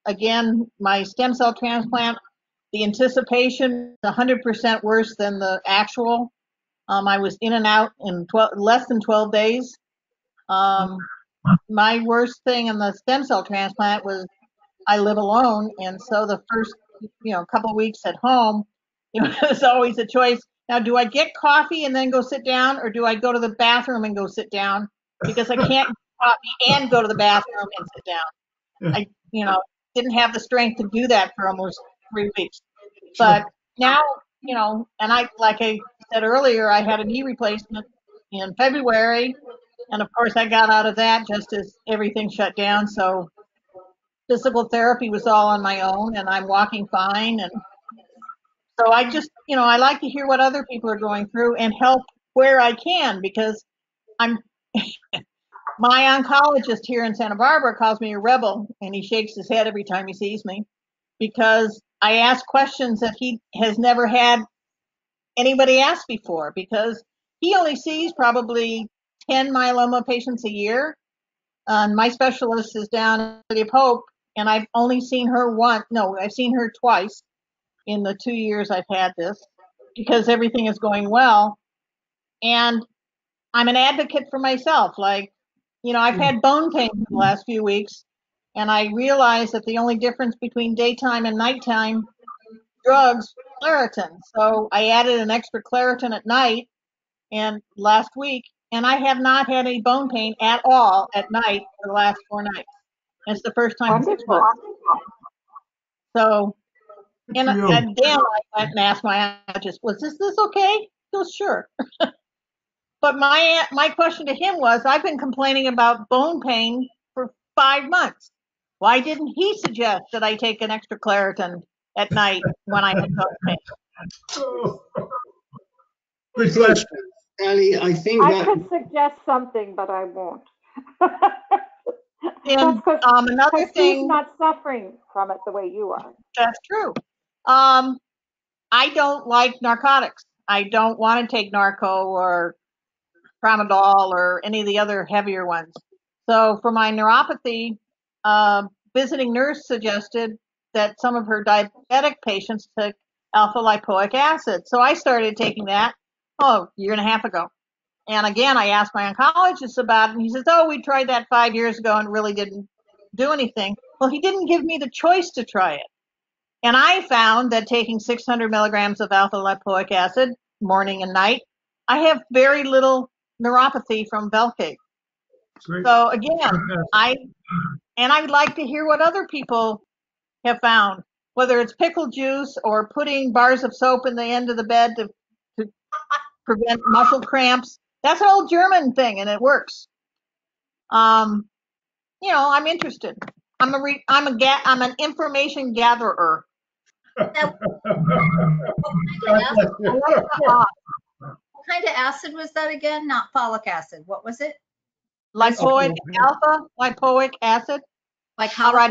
again, my stem cell transplant, the anticipation is 100% worse than the actual. I was in and out in less than 12 days. My worst thing in the stem cell transplant was I live alone, and so the first couple of weeks at home, it was always a choice. Now, do I get coffee and then go sit down, or do I go to the bathroom and go sit down? Because I can't get coffee and go to the bathroom and sit down. I didn't have the strength to do that for almost 3 weeks. But now, and like I said earlier, I had a knee replacement in February, and of course I got out of that just as everything shut down. So physical therapy was all on my own, and I'm walking fine. And so I just, I like to hear what other people are going through and help where I can, because I'm my oncologist here in Santa Barbara calls me a rebel, and he shakes his head every time he sees me, because I asked questions that he has never had anybody ask before, because he only sees probably 10 myeloma patients a year. My specialist is down in City of Hope, and I've only seen her once. No, I've seen her twice in the 2 years I've had this, because everything is going well. And I'm an advocate for myself. Like, I've had bone pain for the last few weeks, and I realized that the only difference between daytime and nighttime drugs, Claritin. So I added an extra Claritin at night and last week, and I have not had any bone pain at all at night for the last 4 nights. It's the first time in 6 Wonderful. months. So, Good and for you. again, I went and asked my oncologist, was this okay? He goes, sure. But my question to him was, I've been complaining about bone pain for 5 months. Why didn't he suggest that I take an extra Claritin at night when I had bone pain? Oh. Good question. Sally, I think I that could suggest something, but I won't. And Because another he's thing, not suffering from it the way you are. that's true. I don't like narcotics. I don't want to take Narco or Tramadol or any of the other heavier ones. So for my neuropathy, visiting nurse suggested that some of her diabetic patients took alpha lipoic acid. So I started taking that, a year and a half ago. And again, I asked my oncologist about it, and he says, oh, we tried that 5 years ago and really didn't do anything. Well, he didn't give me the choice to try it. And I found that taking 600 milligrams of alpha lipoic acid morning and night, I have very little neuropathy from Velcade. Great. So again, I would like to hear what other people have found, whether it's pickle juice or putting bars of soap in the end of the bed to prevent muscle cramps. That's an old German thing, and it works. I'm interested. I'm an information gatherer. Now, what kind of acid was that again? Not folic acid. What was it? Lipoic, alpha lipoic acid. Like how? I'll write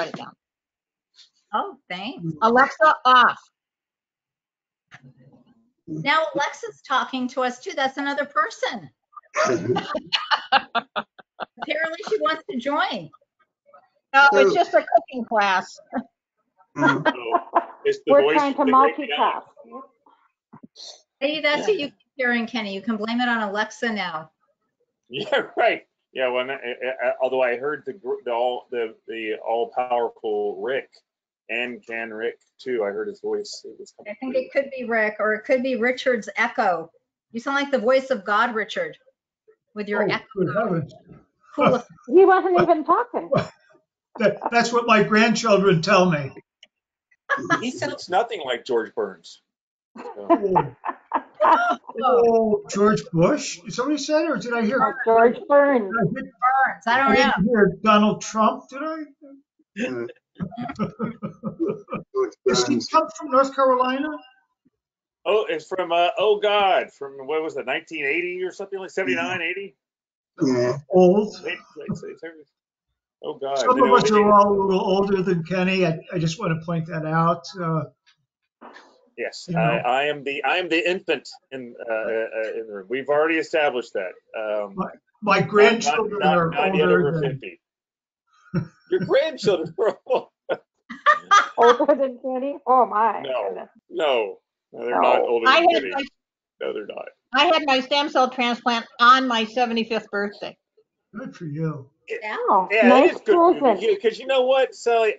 it down. Oh, thanks. Alexa, off. Now Alexa's talking to us too. That's another person. Apparently she wants to join. No, it's just a cooking class. So it's the We're voice trying to of the great multitask. Hey, that's what you keep hearing, Kenny. You can blame it on Alexa now. Yeah, right. Yeah, well, although I heard the all powerful Rick and Can Rick too. I heard his voice. It was I think it could be Rick, or it could be Richard's echo. You sound like the voice of God, Richard, with your echo. Good heavens. Cool. He wasn't even talking. That's what my grandchildren tell me. He sounds nothing like George Burns. So, Oh, George Bush? Somebody said, or did I hear? Oh, George Burns. Burns. I don't know. didn't hear Donald Trump, did I? Does he come from North Carolina? oh, it's from from what was it, 1980 or something like 79, 80? yeah. Old. Oh God. Some of us are all a little older than Kenny. I just want to point that out. Yes, You know. I am the infant in the room. We've already established that. My grandchildren are not yet older over than 50. Your grandchildren are old. Older than Kenny? Oh my goodness. No, they're No. not older I than had Kenny. No, they're not. I had my stem cell transplant on my 75th birthday. Good for you. Oh, Yeah, nice it is good present. because you know what, Sally.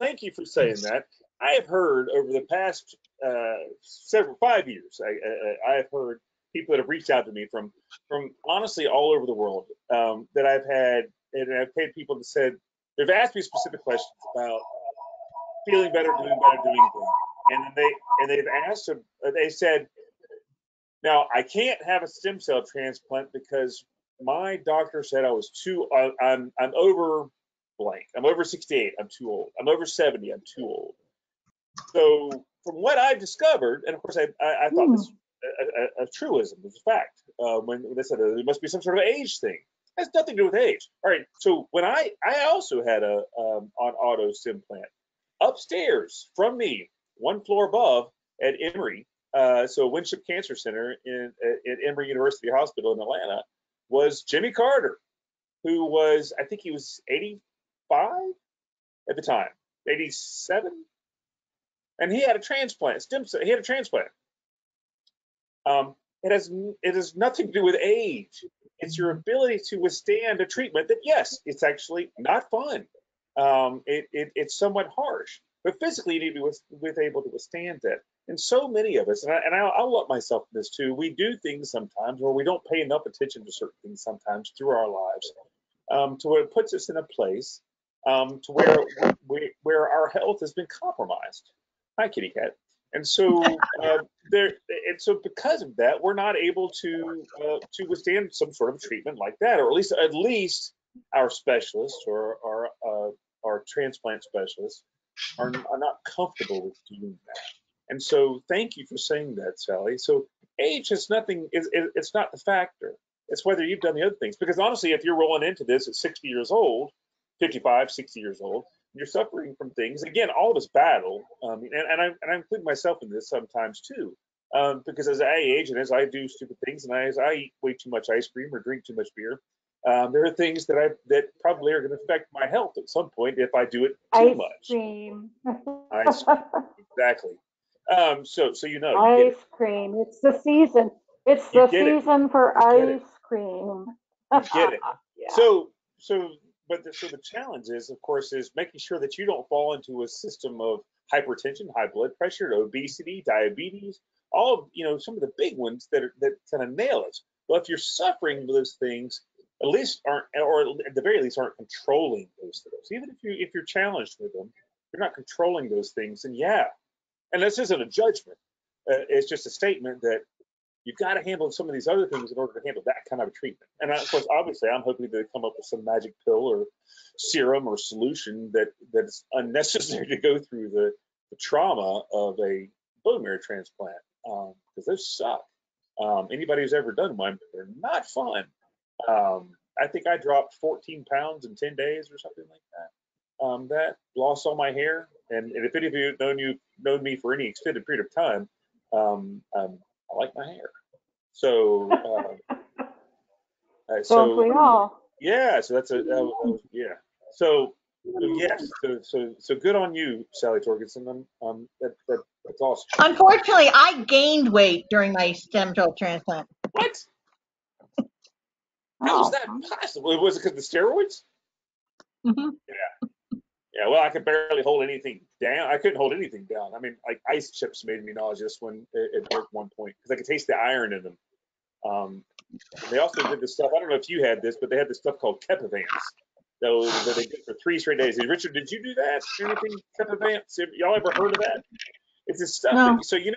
Thank you for saying that. I have heard over the past 5 years. I have heard people that have reached out to me from honestly all over the world that I've had, and I've had people that said they've asked me specific questions about feeling better, doing things, and they've asked. They said, now I can't have a stem cell transplant because my doctor said I was too. I'm over blank. I'm over 68. I'm too old. I'm over 70. I'm too old. So from what I've discovered, and of course I thought this a truism, was a fact. When they said there must be some sort of age thing, it has nothing to do with age. All right. So when I also had a on auto stim plant upstairs from me, one floor above at Emory, so Winship Cancer Center at Emory University Hospital in Atlanta, was Jimmy Carter, who was, I think he was 85 at the time, 87, and he had a transplant, stem cell. He had a transplant. It has nothing to do with age. It's your ability to withstand a treatment that, yes, it's actually not fun. It's somewhat harsh, but physically you need to be able to withstand that. And so many of us, and I'll let myself in this too, we do things sometimes where we don't pay enough attention to certain things sometimes through our lives, to where it puts us in a place to where our health has been compromised. Hi, kitty cat. And so so because of that, we're not able to withstand some sort of treatment like that, or at least our specialists or our transplant specialists are not comfortable with doing that. And so thank you for saying that, Sally. So age is nothing, it's not the factor. It's whether you've done the other things. Because honestly, if you're rolling into this at 60 years old, 55, 60 years old, you're suffering from things. Again, all of us battle, and I include myself in this sometimes too, because as I age and as I do stupid things and as I eat way too much ice cream or drink too much beer, there are things that probably are going to affect my health at some point if I do it too much. Cream. Ice cream, exactly. So you know, you Ice cream. It's the season. It's You the get it. season for You get it. ice cream. You get it. Yeah. So the challenge is, of course, is making sure that you don't fall into a system of hypertension, high blood pressure, obesity, diabetes, all of, some of the big ones that kind of nail us. Well, if you're suffering those things, at least aren't, or at the very least aren't controlling those things. Even if you're challenged with them, you're not controlling those things. And yeah, and this isn't a judgment. It's just a statement that you've got to handle some of these other things in order to handle that kind of a treatment. And of course, obviously, I'm hoping to come up with some magic pill or serum or solution that's unnecessary to go through the trauma of a bone marrow transplant, because those suck. Anybody who's ever done one, they're not fun. I think I dropped 14 pounds in 10 days or something like that. That lost all my hair. And if any of you have known me for any extended period of time, I like my hair. So, Don't we all? yeah, so that's yeah. So yes, so good on you, Sally Torgerson. That's awesome. Unfortunately, I gained weight during my stem cell transplant. What? How was that possible? Was it because of the steroids? Mm-hmm. Yeah, well, I could barely hold anything down. I couldn't hold anything down. I mean, like ice chips made me nauseous at one point because I could taste the iron in them. They also did this stuff. I don't know if you had this, but they had this stuff called Kepivance. That they did for 3 straight days. Richard, did you do that? Anything Kepivance? Y'all ever heard of that? It's this stuff. No. So you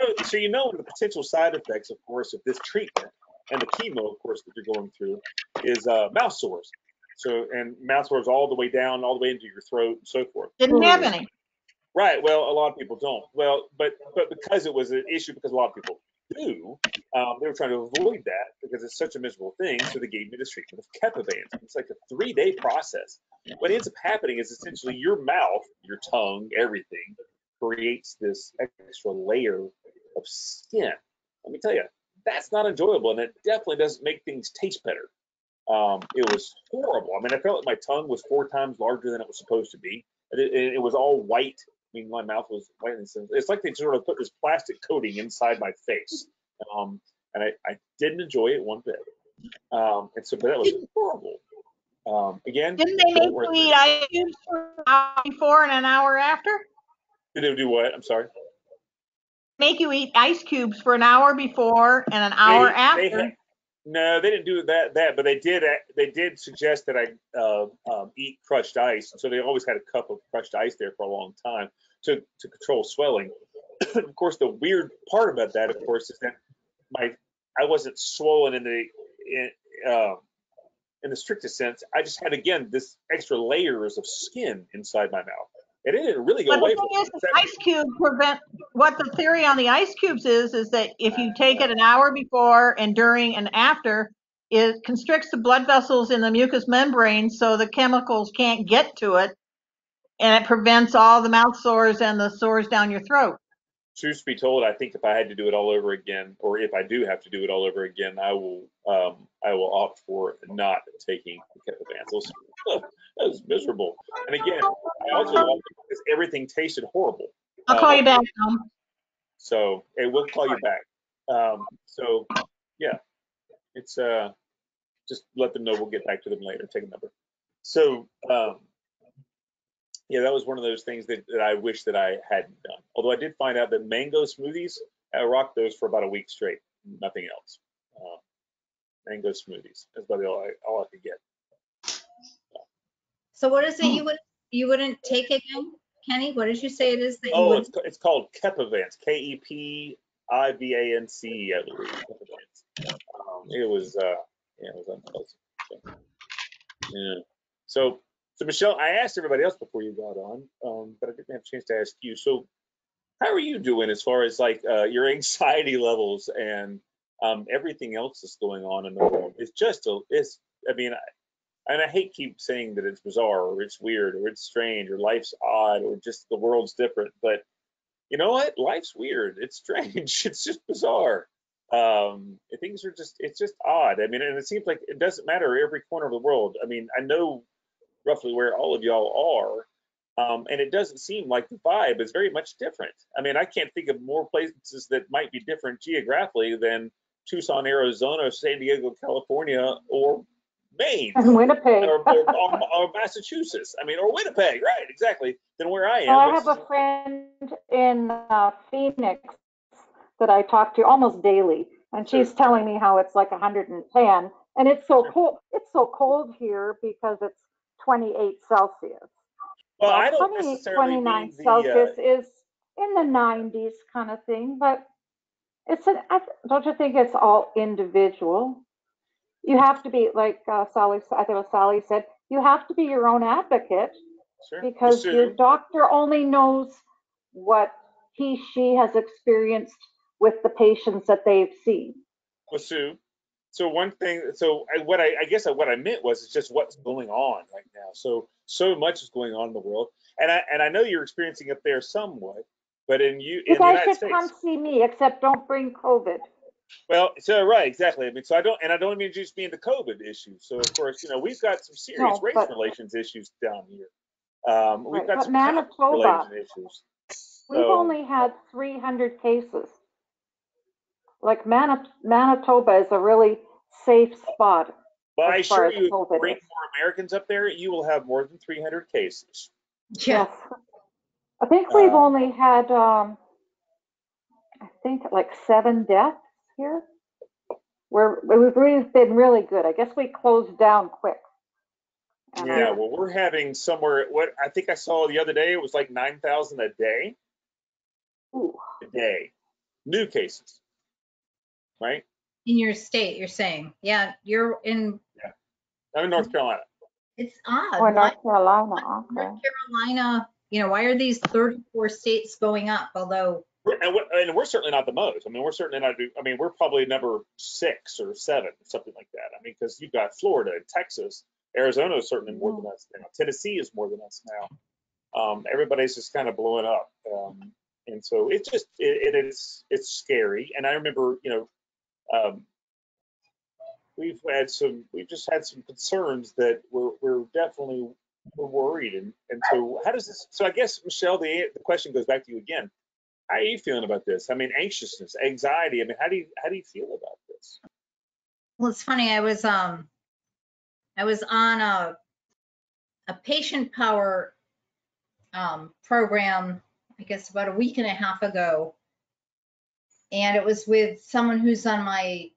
know the potential side effects, of course, of this treatment and the chemo, of course, that you're going through is mouth sores. So, and mouth sores all the way down, all the way into your throat and so forth. Didn't have any. Right. Well, a lot of people don't. Well, but because it was an issue, because a lot of people do, they were trying to avoid that because it's such a miserable thing. So they gave me this treatment of Kepivance. It's like a 3-day process. What ends up happening is essentially your mouth, your tongue, everything creates this extra layer of skin. Let me tell you, that's not enjoyable, and it definitely doesn't make things taste better. It was horrible. I mean, I felt like my tongue was 4 times larger than it was supposed to be. It was all white. I mean, my mouth was white. It's like they sort of put this plastic coating inside my face. And I didn't enjoy it one bit. And so, but that was horrible. Again, didn't they make you eat ice cubes for an hour before and an hour after? Did they do what? I'm sorry. Make you eat ice cubes for an hour before and an hour after. No, they didn't do that, but they did suggest that I eat crushed ice. So they always had a cup of crushed ice there for a long time to control swelling. Of course, the weird part about that, of course, is that I wasn't swollen in the strictest sense. I just had, again, this extra layers of skin inside my mouth. And it didn't really go away. But the thing is, the ice cube what the theory on the ice cubes is that if you take it an hour before and during and after, it constricts the blood vessels in the mucous membrane so the chemicals can't get to it. and it prevents all the mouth sores and the sores down your throat. Truth be told, I think if I had to do it all over again, or if I do have to do it all over again, I will opt for not taking the Kepivance. That was miserable. And again, I also opted because everything tasted horrible. I'll call you back, So hey, we'll call you back. So yeah, it's just let them know. We'll get back to them later. Take a number. So yeah, that was one of those things that I wish that I hadn't done. Although I did find out that mango smoothies, I rocked those for about a week straight. Nothing else. Mango smoothies. That's about all I could get. So what is it you wouldn't take again, Kenny? What did you say it is that you would? It's called Kepivance. Kepivance, I believe. Kepivance. It was unpleasant. Yeah. So Michelle, I asked everybody else before you got on, but I didn't have a chance to ask you. So how are you doing as far as like your anxiety levels and everything else that's going on in the world? I hate keep saying that it's bizarre or it's weird or it's strange or life's odd or just the world's different, but you know what? Life's weird. It's strange. It's just bizarre. Things are it's just odd. I mean, and it seems like it doesn't matter every corner of the world. I mean, I know roughly where all of y'all are, and it doesn't seem like the vibe is very much different. I mean, I can't think of more places that might be different geographically than Tucson, Arizona, San Diego, California, or Maine, And Winnipeg. or Massachusetts. I mean, or Winnipeg, right? Exactly. Than where I am. Well, I have a friend in Phoenix that I talk to almost daily, and she's telling me how it's like 110, and it's so cold. It's so cold here because it's 28 Celsius. Well, I don't necessarily 29 Celsius is in the 90s kind of thing, but don't you think it's all individual? You have to be like Sally. I think what Sally said. You have to be your own advocate, because your doctor only knows what she has experienced with the patients that they've seen. Well, Sue, so one thing, what I meant was it's just what's going on right now. So much is going on in the world, and I know you're experiencing it there somewhat, but in you guys the United should States, come see me, except don't bring COVID. Well, so right, exactly. I mean, so I don't mean just being the COVID issue. So of course, we've got some serious race relations issues down here. We've got some Manitoba issues. We've only had 300 cases. Like Manitoba is a really safe spot. But I assure you, if you bring more Americans up there, you will have more than 300 cases. Yes. I think we've only had, like 7 deaths here. We've been really good. I guess we closed down quick. Yeah, well, we're having somewhere, what I think I saw the other day, it was like 9,000 a day. Ooh. A day. New cases. Right? In your state, you're saying. Yeah, you're in. Yeah. I'm in North Carolina. It's odd. Or North Carolina. Okay. North Carolina, why are these 34 states going up? Although. And we're certainly not the most. I mean, we're certainly not. I mean, we're probably number 6 or 7, something like that. I mean, because you've got Florida and Texas. Arizona is certainly more than us now. Tennessee is more than us now. Everybody's just kind of blowing up. And so it's just, it's scary. And I remember, we've just had some concerns that we're definitely worried. And so how does this, so I guess, Michelle, the question goes back to you again. How are you feeling about this? I mean, anxiousness, anxiety. I mean, how do you feel about this? Well, it's funny. I was on a patient power program, I guess about a week and a half ago, and it was with someone who's on my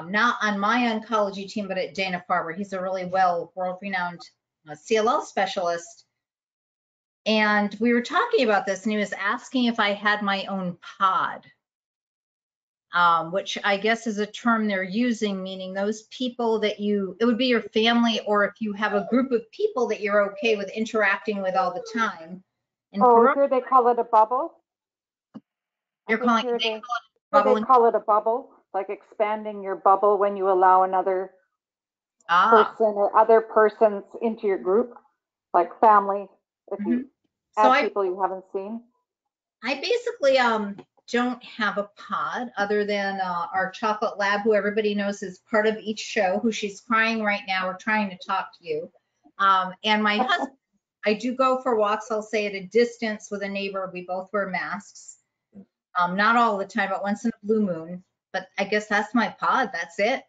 not on my oncology team, but at Dana-Farber. He's a really world-renowned CLL specialist, and we were talking about this, and he was asking if I had my own pod. Which I guess is a term they're using, meaning those people that it would be your family, or if you have a group of people that you're okay with interacting with all the time. Here they call it a bubble. They call it a bubble, like expanding your bubble when you allow another person or other persons into your group, like family. So Add I people you haven't seen. basically don't have a pod other than our chocolate lab, who everybody knows is part of each show, who she's crying right now. We're trying to talk to you. And my husband, I do go for walks, I'll say at a distance with a neighbor. We both wear masks. Not all the time, but once in a blue moon. But I guess that's my pod. That's it.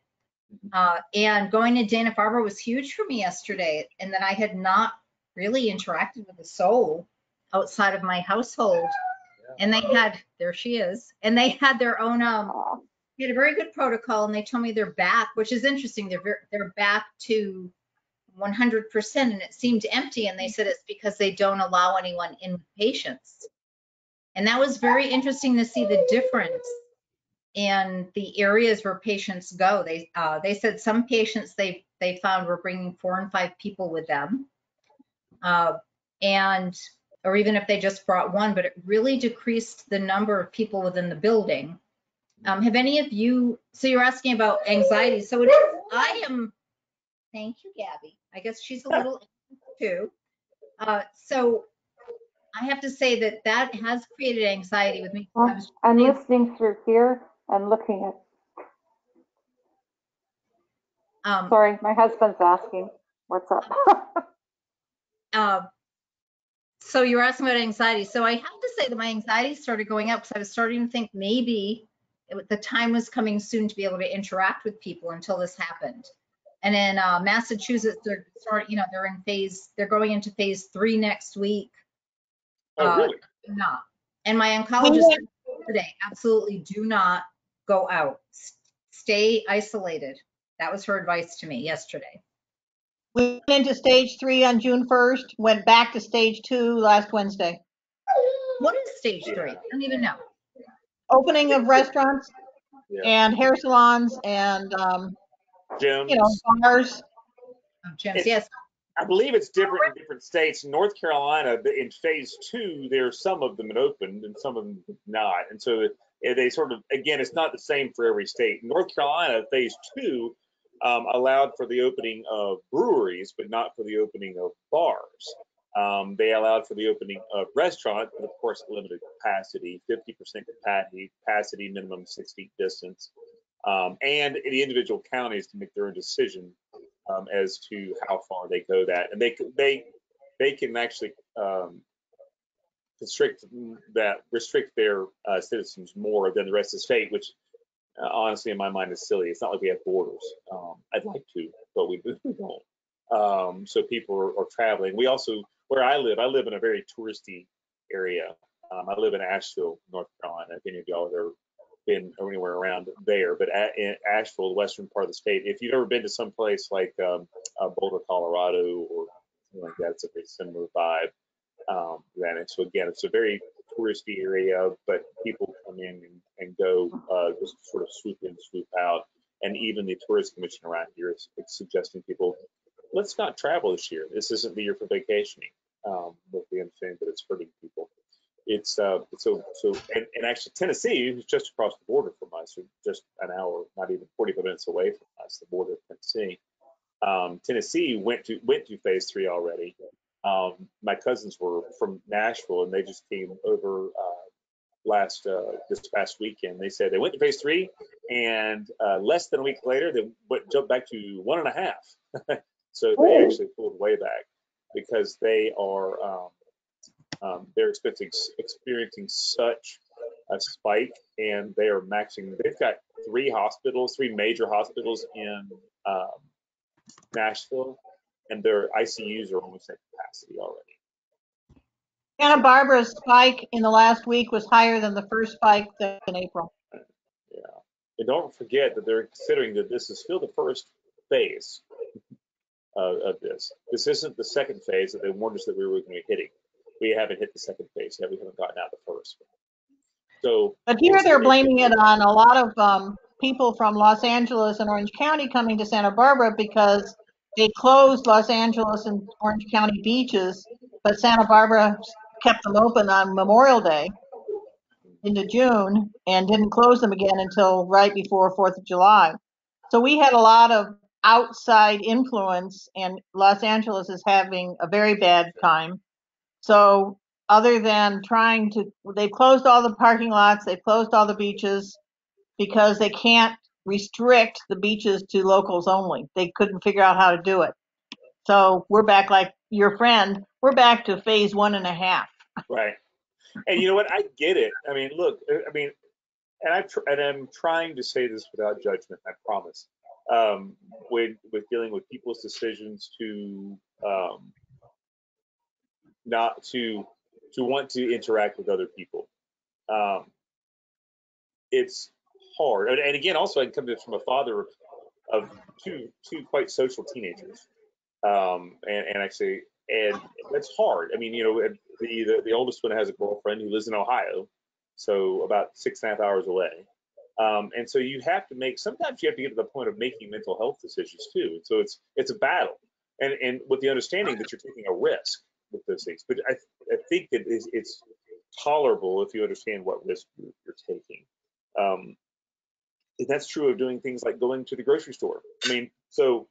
And going to Dana-Farber was huge for me yesterday, and that I had not really interacted with a soul outside of my household. And they had, there she is, and they had their own, they had a very good protocol, and they told me they're back, which is interesting. They're back to 100%, and it seemed empty. And they said it's because they don't allow anyone in with patients. And that was very interesting to see the difference in the areas where patients go. They said some patients they found were bringing 4 and 5 people with them, or even if they just brought one, but it really decreased the number of people within the building. Have any of you? So you're asking about anxiety. So it is. Thank you, Gabby. I guess she's a little too. So I have to say that has created anxiety with me. I'm listening through here and looking at. Sorry, my husband's asking, what's up? So you're asking about anxiety. So I have to say that my anxiety started going up because I was starting to think maybe the time was coming soon to be able to interact with people until this happened. And in Massachusetts, they're going into phase 3 next week. Oh, really? Not. And my oncologist said today, absolutely do not go out. Stay isolated. That was her advice to me yesterday. We went into stage 3 on June 1st, went back to stage 2 last Wednesday. What is stage 3? I don't even know. Opening of restaurants and hair salons and, gyms. Bars. Gyms, yes. I believe it's different in different states. In North Carolina, in phase 2, there's some of them that opened and some of them not. And so they sort of, again, it's not the same for every state. North Carolina, phase 2, allowed for the opening of breweries, but not for the opening of bars. They allowed for the opening of restaurants, but of course, limited capacity, 50% capacity, minimum 6 feet distance, and the individual counties to make their own decision as to how far they go that, and they can actually restrict their citizens more than the rest of the state, which honestly in my mind is silly. It's not like we have borders. I'd like to, but we don't. So people are traveling. We also, where I live in a very touristy area. I live in Asheville, North Carolina. If any of y'all have ever been anywhere around there, but in Asheville, the western part of the state, if you've ever been to some place like Boulder, Colorado, or something like that, it's a very similar vibe. So again, it's a very touristy area, but people come in and go, just sort of swoop in, swoop out. And even the tourist commission around here is suggesting people, let's not travel this year. This isn't the year for vacationing, with the understanding that it's hurting people. It's and actually Tennessee is just across the border from us, or just an hour, not even 45 minutes away from us, the border of Tennessee. Tennessee went to phase 3 already. My cousins were from Nashville, and they just came over this past weekend. They said they went to phase 3, and less than a week later, they jumped back to 1.5. So they actually pulled way back because they are they're experiencing such a spike, and they are maxing. They've got 3 major hospitals in Nashville, and their ICUs are almost at capacity already. Santa Barbara's spike in the last week was higher than the first spike in April. Yeah, and don't forget that they're considering that this is still the first phase of this. This isn't the second phase that they warned us that we were going to be hitting. We haven't hit the second phase yet. We haven't gotten out the first. So, but here they're blaming it on a lot of people from Los Angeles and Orange County coming to Santa Barbara because they closed Los Angeles and Orange County beaches, but Santa Barbara kept them open on Memorial Day into June and didn't close them again until right before 4th of July. So we had a lot of outside influence, and Los Angeles is having a very bad time. So other than they've closed all the parking lots, they've closed all the beaches because they can't restrict the beaches to locals only. They couldn't figure out how to do it. So we're back, like your friend, we're back to phase 1.5. Right. And you know what? I get it. I mean, look, I mean, and I'm trying to say this without judgment, I promise. With dealing with people's decisions to not to want to interact with other people. It's hard. And again, also I come to this from a father of two quite social teenagers. And actually, and that's hard. I mean, you know, the oldest one has a girlfriend who lives in Ohio, so about 6.5 hours away. And so sometimes you have to get to the point of making mental health decisions too. So it's a battle, and with the understanding that you're taking a risk with those things. But I think that it's tolerable if you understand what risk you're taking. And that's true of doing things like going to the grocery store. I mean, so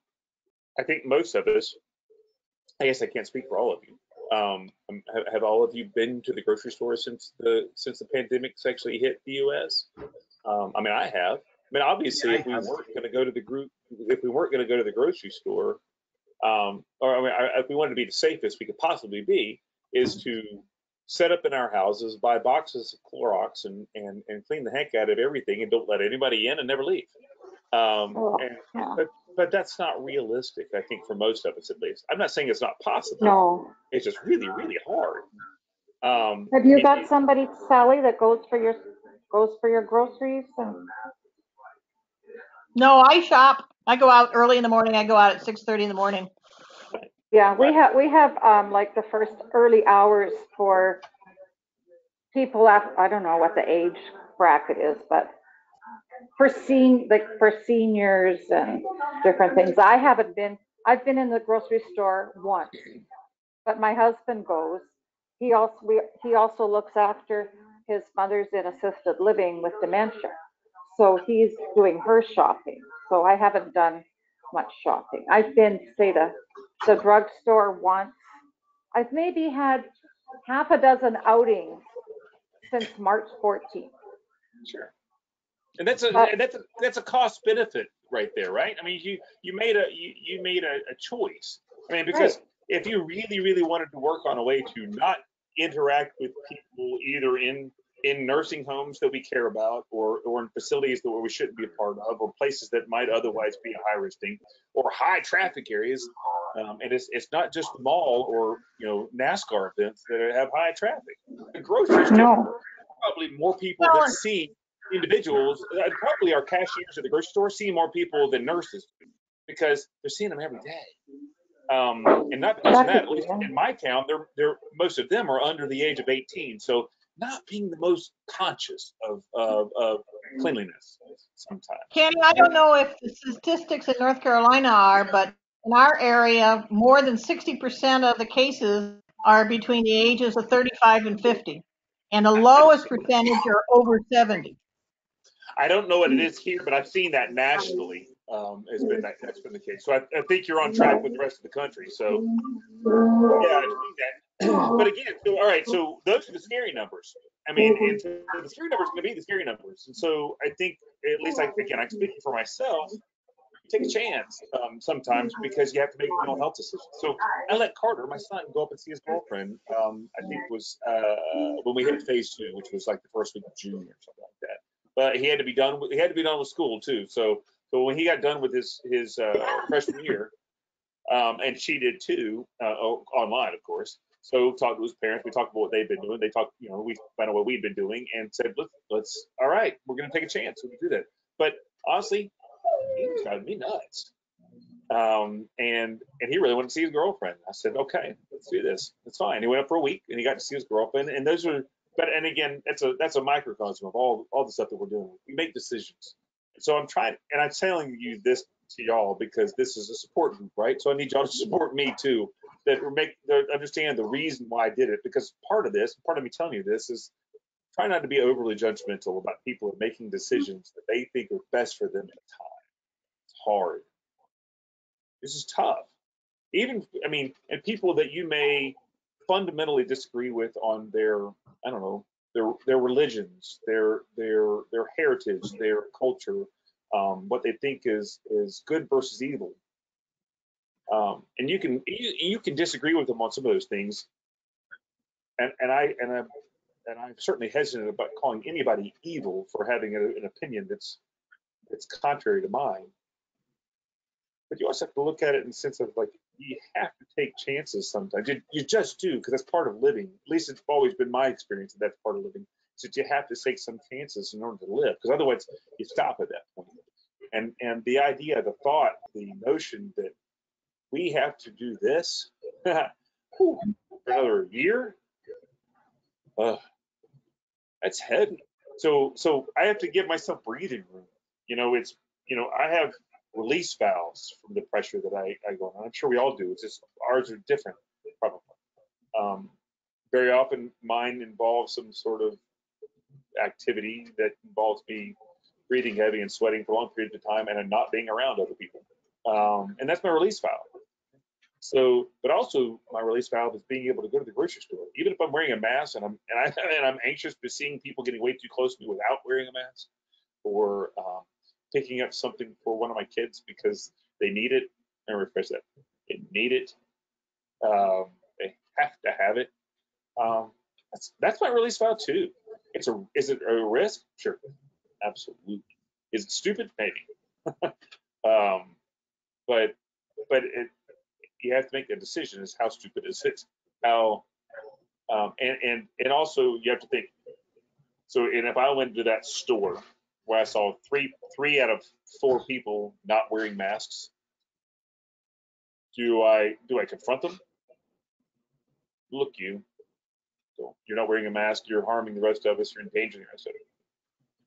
I think most of us, I guess I can't speak for all of you. Have all of you been to the grocery store since the pandemic's actually hit the U.S.? I mean, I have. I mean, obviously, if we weren't going to go to the grocery store, if we wanted to be the safest we could possibly be, is to set up in our houses, buy boxes of Clorox, and clean the heck out of everything, and don't let anybody in, and never leave. But that's not realistic, I think, for most of us at least. I'm not saying it's not possible. No. It's just really, really hard. Have you got somebody, Sally, that goes for your groceries? No, I shop. I go out early in the morning. I go out at 6:30 in the morning. Yeah, we have like the first early hours for people after, I don't know what the age bracket is, but for seniors and different things. I've been in the grocery store once, but my husband goes. He also looks after his mother's in assisted living with dementia. So he's doing her shopping. So I haven't done much shopping. I've been, say, the drugstore once. I've maybe had half a dozen outings since March 14th. Sure. And that's a cost benefit right there, right? I mean, you made a choice. I mean, because if you really, really wanted to work on a way to not interact with people either in nursing homes that we care about, or in facilities that we shouldn't be a part of, or places that might otherwise be a high risk thing, or high traffic areas, and it's not just the mall or NASCAR events that have high traffic. The grocery store, probably more people that see individuals, probably our cashiers at the grocery store see more people than nurses do, because they're seeing them every day. And not just that, at least in my town, they're most of them are under the age of 18. So not being the most conscious of cleanliness sometimes. Candy, I don't know if the statistics in North Carolina are, but in our area, more than 60% of the cases are between the ages of 35 and 50. And the lowest percentage are over 70. I don't know what it is here, but I've seen that nationally. That's been the case. So I think you're on track with the rest of the country. So yeah, I've seen that. But again, all right. So those are the scary numbers. I mean, and so the scary numbers are going to be the scary numbers. And so I think, at least I'm speaking for myself. Take a chance sometimes, because you have to make mental health decisions. So I let Carter, my son, go up and see his girlfriend. I think it was when we hit phase 2, which was like the first week of June or something like that. But he had to be done with school too. So when he got done with his freshman year, and she did too, online, of course. So we talked to his parents. We talked about what they've been doing. They talked, we found out what we'd been doing, and said, let's all right, we're going to take a chance. We can do that. But honestly, he was driving me nuts. And he really wanted to see his girlfriend. I said, okay, let's do this. It's fine. He went up for a week, and he got to see his girlfriend. And those are, and again, that's a microcosm of all the stuff that we're doing. We make decisions. So I'm trying, and I'm telling you this to y'all because this is a support group, right? So I need y'all to support me too, that understand the reason why I did it. Because part of me telling you this is try not to be overly judgmental about people making decisions that they think are best for them at the time. It's hard. This is tough. And people that you may fundamentally disagree with on their, I don't know, their religions, their heritage, their culture, what they think is good versus evil. And you can disagree with them on some of those things. And I'm certainly hesitant about calling anybody evil for having an opinion that's contrary to mine. But you also have to look at it in the sense of like, you have to take chances sometimes. You just do, because that's part of living. At least it's always been my experience that that's part of living. So you have to take some chances in order to live, because otherwise you stop at that point. And the idea, the thought, the notion that we have to do this for another year, that's heavy. So I have to give myself breathing room. I have release valves from the pressure that I go on. I'm sure we all do. It's just ours are different, probably. Very often mine involves some sort of activity that involves me breathing heavy and sweating for long periods of time and not being around other people. And that's my release valve. So, but also my release valve is being able to go to the grocery store, even if I'm wearing a mask and I'm anxious to seeing people getting way too close to me without wearing a mask, or picking up something for one of my kids because they need it. I rephrase that. They need it. They have to have it. That's my release valve too. Is it a risk? Sure, absolutely. Is it stupid? Maybe. But you have to make a decision: is how stupid is it? How and also you have to think. So, and if I went to that store where I saw three out of 4 people not wearing masks, do I confront them? Look, you're not wearing a mask. You're harming the rest of us. You're endangering the rest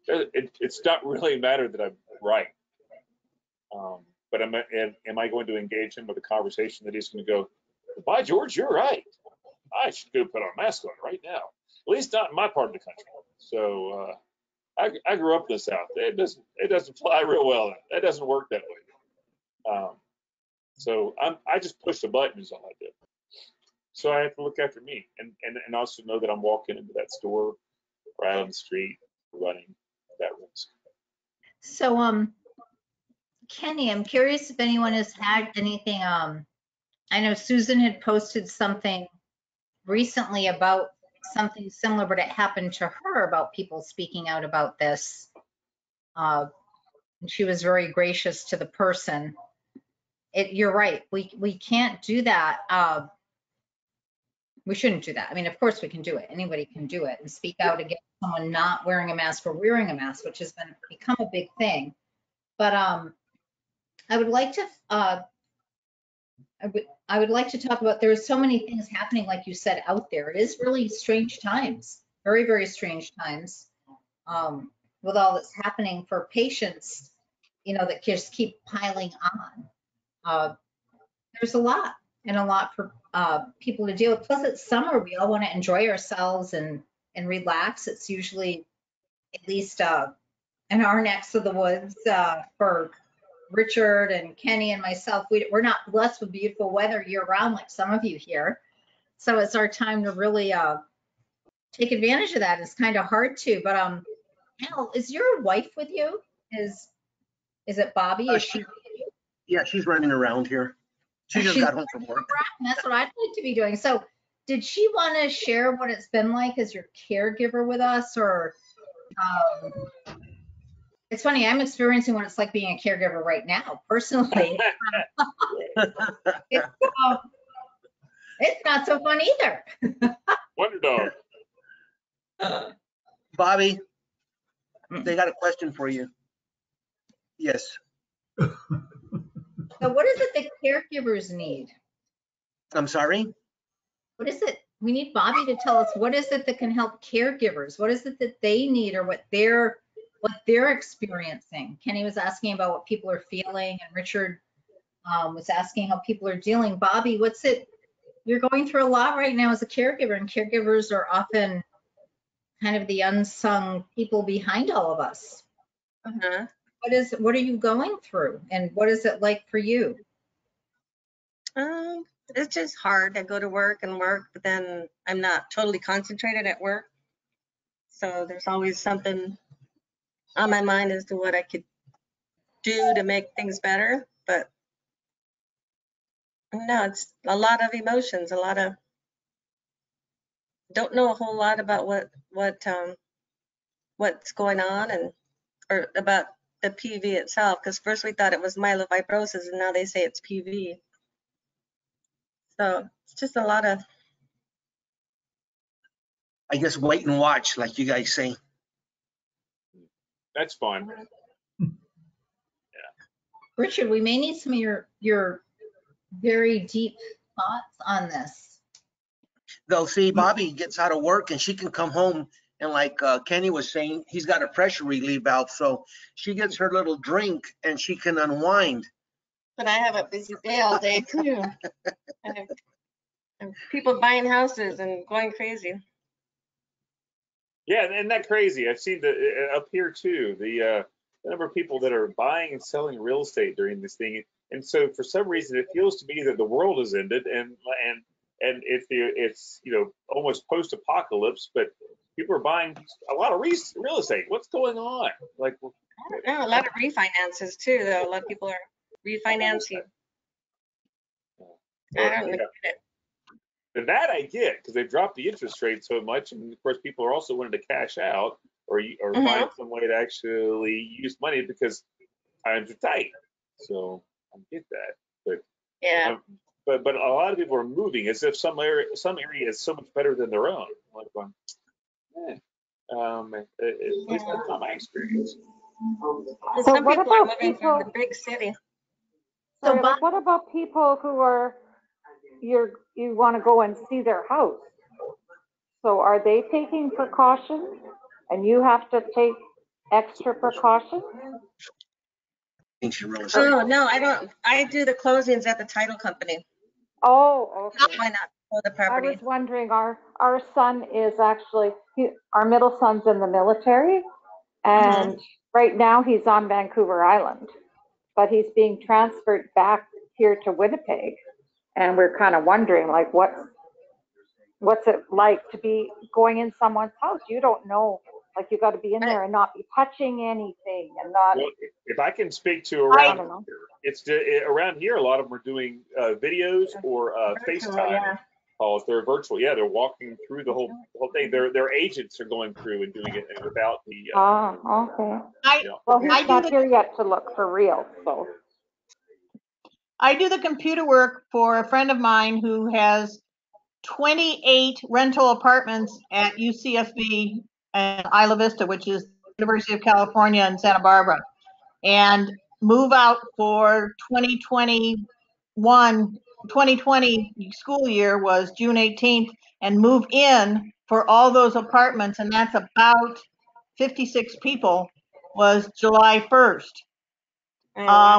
of us. It's not really a matter that I'm right. But am I going to engage him with a conversation that he's going to go, by George, you're right. I should go put on a mask on right now. At least not in my part of the country. So I grew up in the South. It doesn't fly real well. That doesn't work that way. So I just push the button is all I do. So I have to look after me and also know that I'm walking into that store or out on the street running that risk. So, Kenny, I'm curious if anyone has had anything. I know Susan had posted something recently about something similar, but it happened to her about people speaking out about this. And she was very gracious to the person. You're right. We can't do that. We shouldn't do that. I mean, of course we can do it. Anybody can do it and speak out against someone not wearing a mask or wearing a mask, which has become a big thing. But I would like to I would like to talk about, there are so many things happening, like you said, out there. It is really strange times, very, very strange times, with all that's happening for patients, that just keep piling on. There's a lot for people to deal with. Plus it's summer, we all want to enjoy ourselves and relax. It's usually at least in our necks of the woods for Richard and Kenny and myself. We're not blessed with beautiful weather year round like some of you here. So it's our time to really take advantage of that. It's kind of hard to, but Al, is your wife with you? Is it Bobby? Is she? Yeah, she's running around here. She just got home from work. That's what I'd like to be doing. So did she want to share what it's been like as your caregiver with us, or it's funny, I'm experiencing what it's like being a caregiver right now, personally. It's not so fun either. Wonder dog. Bobby, they got a question for you. Yes. So what is it that caregivers need? I'm sorry? What is it? We need Bobby to tell us, what is it that can help caregivers? What is it that they need, or what they're experiencing? Kenny was asking about what people are feeling, and Richard was asking how people are dealing. Bobby, what's it? You're going through a lot right now as a caregiver, and caregivers are often kind of the unsung people behind all of us. Mm-hmm. What are you going through, and what is it like for you? it's just hard. I go to work, but then I'm not totally concentrated at work. So there's always something on my mind as to what I could do to make things better. But no, it's a lot of emotions, don't know a whole lot about what's going on or about the PV itself, because first we thought it was myelofibrosis and now they say it's PV. So it's just a lot of, I guess, wait and watch, like you guys say. That's fine. Richard, we may need some of your very deep thoughts on this. Though, see, Bobby gets out of work and she can come home and like Kenny was saying, he's got a pressure relief valve. So she gets her little drink and she can unwind. but I have a busy day all day too. I have people buying houses and going crazy. Yeah, isn't that crazy? I've seen up here too, the number of people that are buying and selling real estate during this thing. And so for some reason, it feels to me that the world has ended and it's almost post-apocalypse, but people are buying a lot of real estate. What's going on? Like, I don't know, a lot of refinances too, though. A lot of people are refinancing. I don't get it. And that I get, because they've dropped the interest rate so much, and of course people are also wanting to cash out or find some way to actually use money because times are tight. So I get that, but Yeah. but a lot of people are moving as if some area is so much better than their own. Like going, at least that's not my experience. And So some what people are about moving from the people? big city. Sorry, like, what about people who are you want to go and see their house? So are they taking precautions, and you have to take extra precautions? Ancient real estate. Oh no, I don't. I do the closings at the title company. Oh, okay. Why not for the I property? was wondering, our son is actually, our middle son's in the military, and right now he's on Vancouver Island, but he's being transferred back here to Winnipeg, and we're kind of wondering, like, what's it like to be going in someone's house? You don't know, like, you got to be in there and not be touching anything and not. Well, if I can speak to I around don't know. around here, a lot of them are doing videos or FaceTime calls. They're virtual. Yeah, they're walking through the whole thing. Their agents are going through and doing it without the. Oh, okay. Well, I he's do not the- here yet to look for real, so. I do the computer work for a friend of mine who has 28 rental apartments at UCSB and Isla Vista, which is University of California in Santa Barbara. And move out for 2020 school year was June 18th, and move in for all those apartments, and that's about 56 people, was July 1st.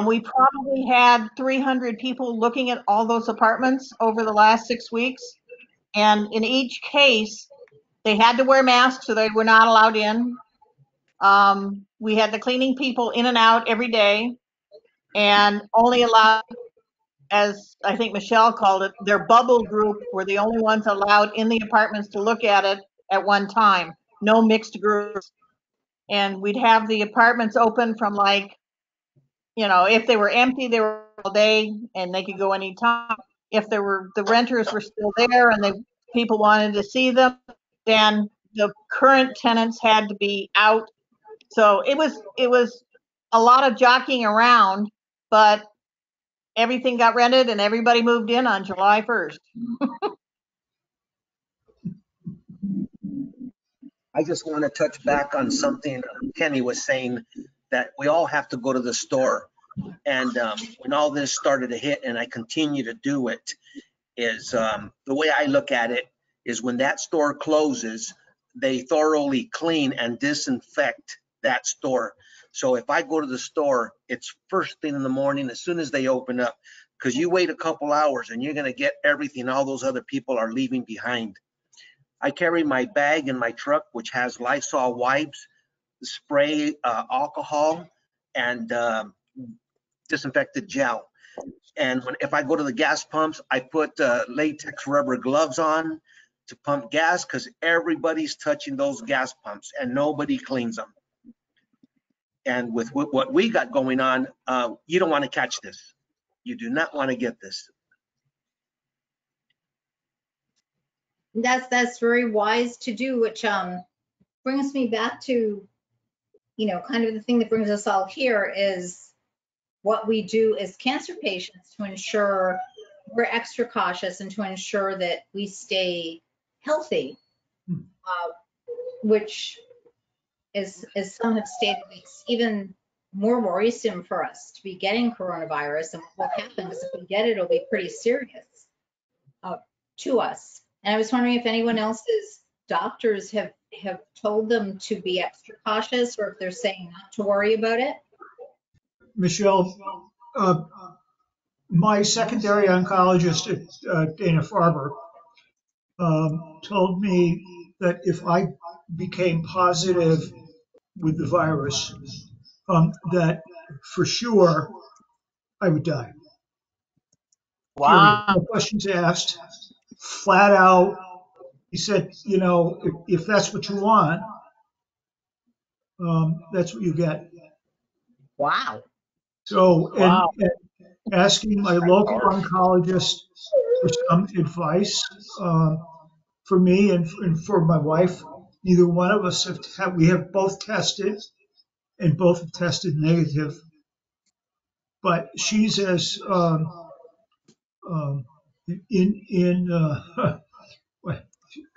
We probably had 300 people looking at all those apartments over the last 6 weeks. And in each case, they had to wear masks, so they were not allowed in. We had the cleaning people in and out every day, and only allowed, as I think Michelle called it, their bubble group were the only ones allowed in the apartments to look at it at one time. No mixed groups. And we'd have the apartments open from if they were empty, they were all day and they could go anytime. If the renters were still there and people wanted to see them, then the current tenants had to be out. So it was a lot of jockeying around, but everything got rented and everybody moved in on July 1st. I just want to touch back on something Kenny was saying, that we all have to go to the store. And when all this started to hit, and I continue to do it, is the way I look at it is when that store closes, they thoroughly clean and disinfect that store. So if I go to the store, it's first thing in the morning as soon as they open up, because you wait a couple hours and you're going to get everything all those other people are leaving behind. I carry my bag in my truck, which has Lysol wipes, spray, alcohol, and disinfected gel. And if I go to the gas pumps, I put latex rubber gloves on to pump gas because everybody's touching those gas pumps and nobody cleans them. And with what we got going on, you don't want to catch this. You do not want to get this. That's very wise to do, which brings me back to, kind of the thing that brings us all here is what we do as cancer patients to ensure we're extra cautious and to ensure that we stay healthy, which is, as some have stated, it's even more worrisome for us to be getting coronavirus and what happens if we get it, it'll be pretty serious to us. And I was wondering if anyone else's doctors have told them to be extra cautious or if they're saying not to worry about it. Michelle, my secondary oncologist at Dana-Farber told me that if I became positive with the virus, that for sure I would die. Wow. No questions asked, flat out. He said, if that's what you want, that's what you get. Wow. So, Wow. and asking my local oncologist for some advice for me and for my wife. Neither one of us we have both tested and both have tested negative. But she's as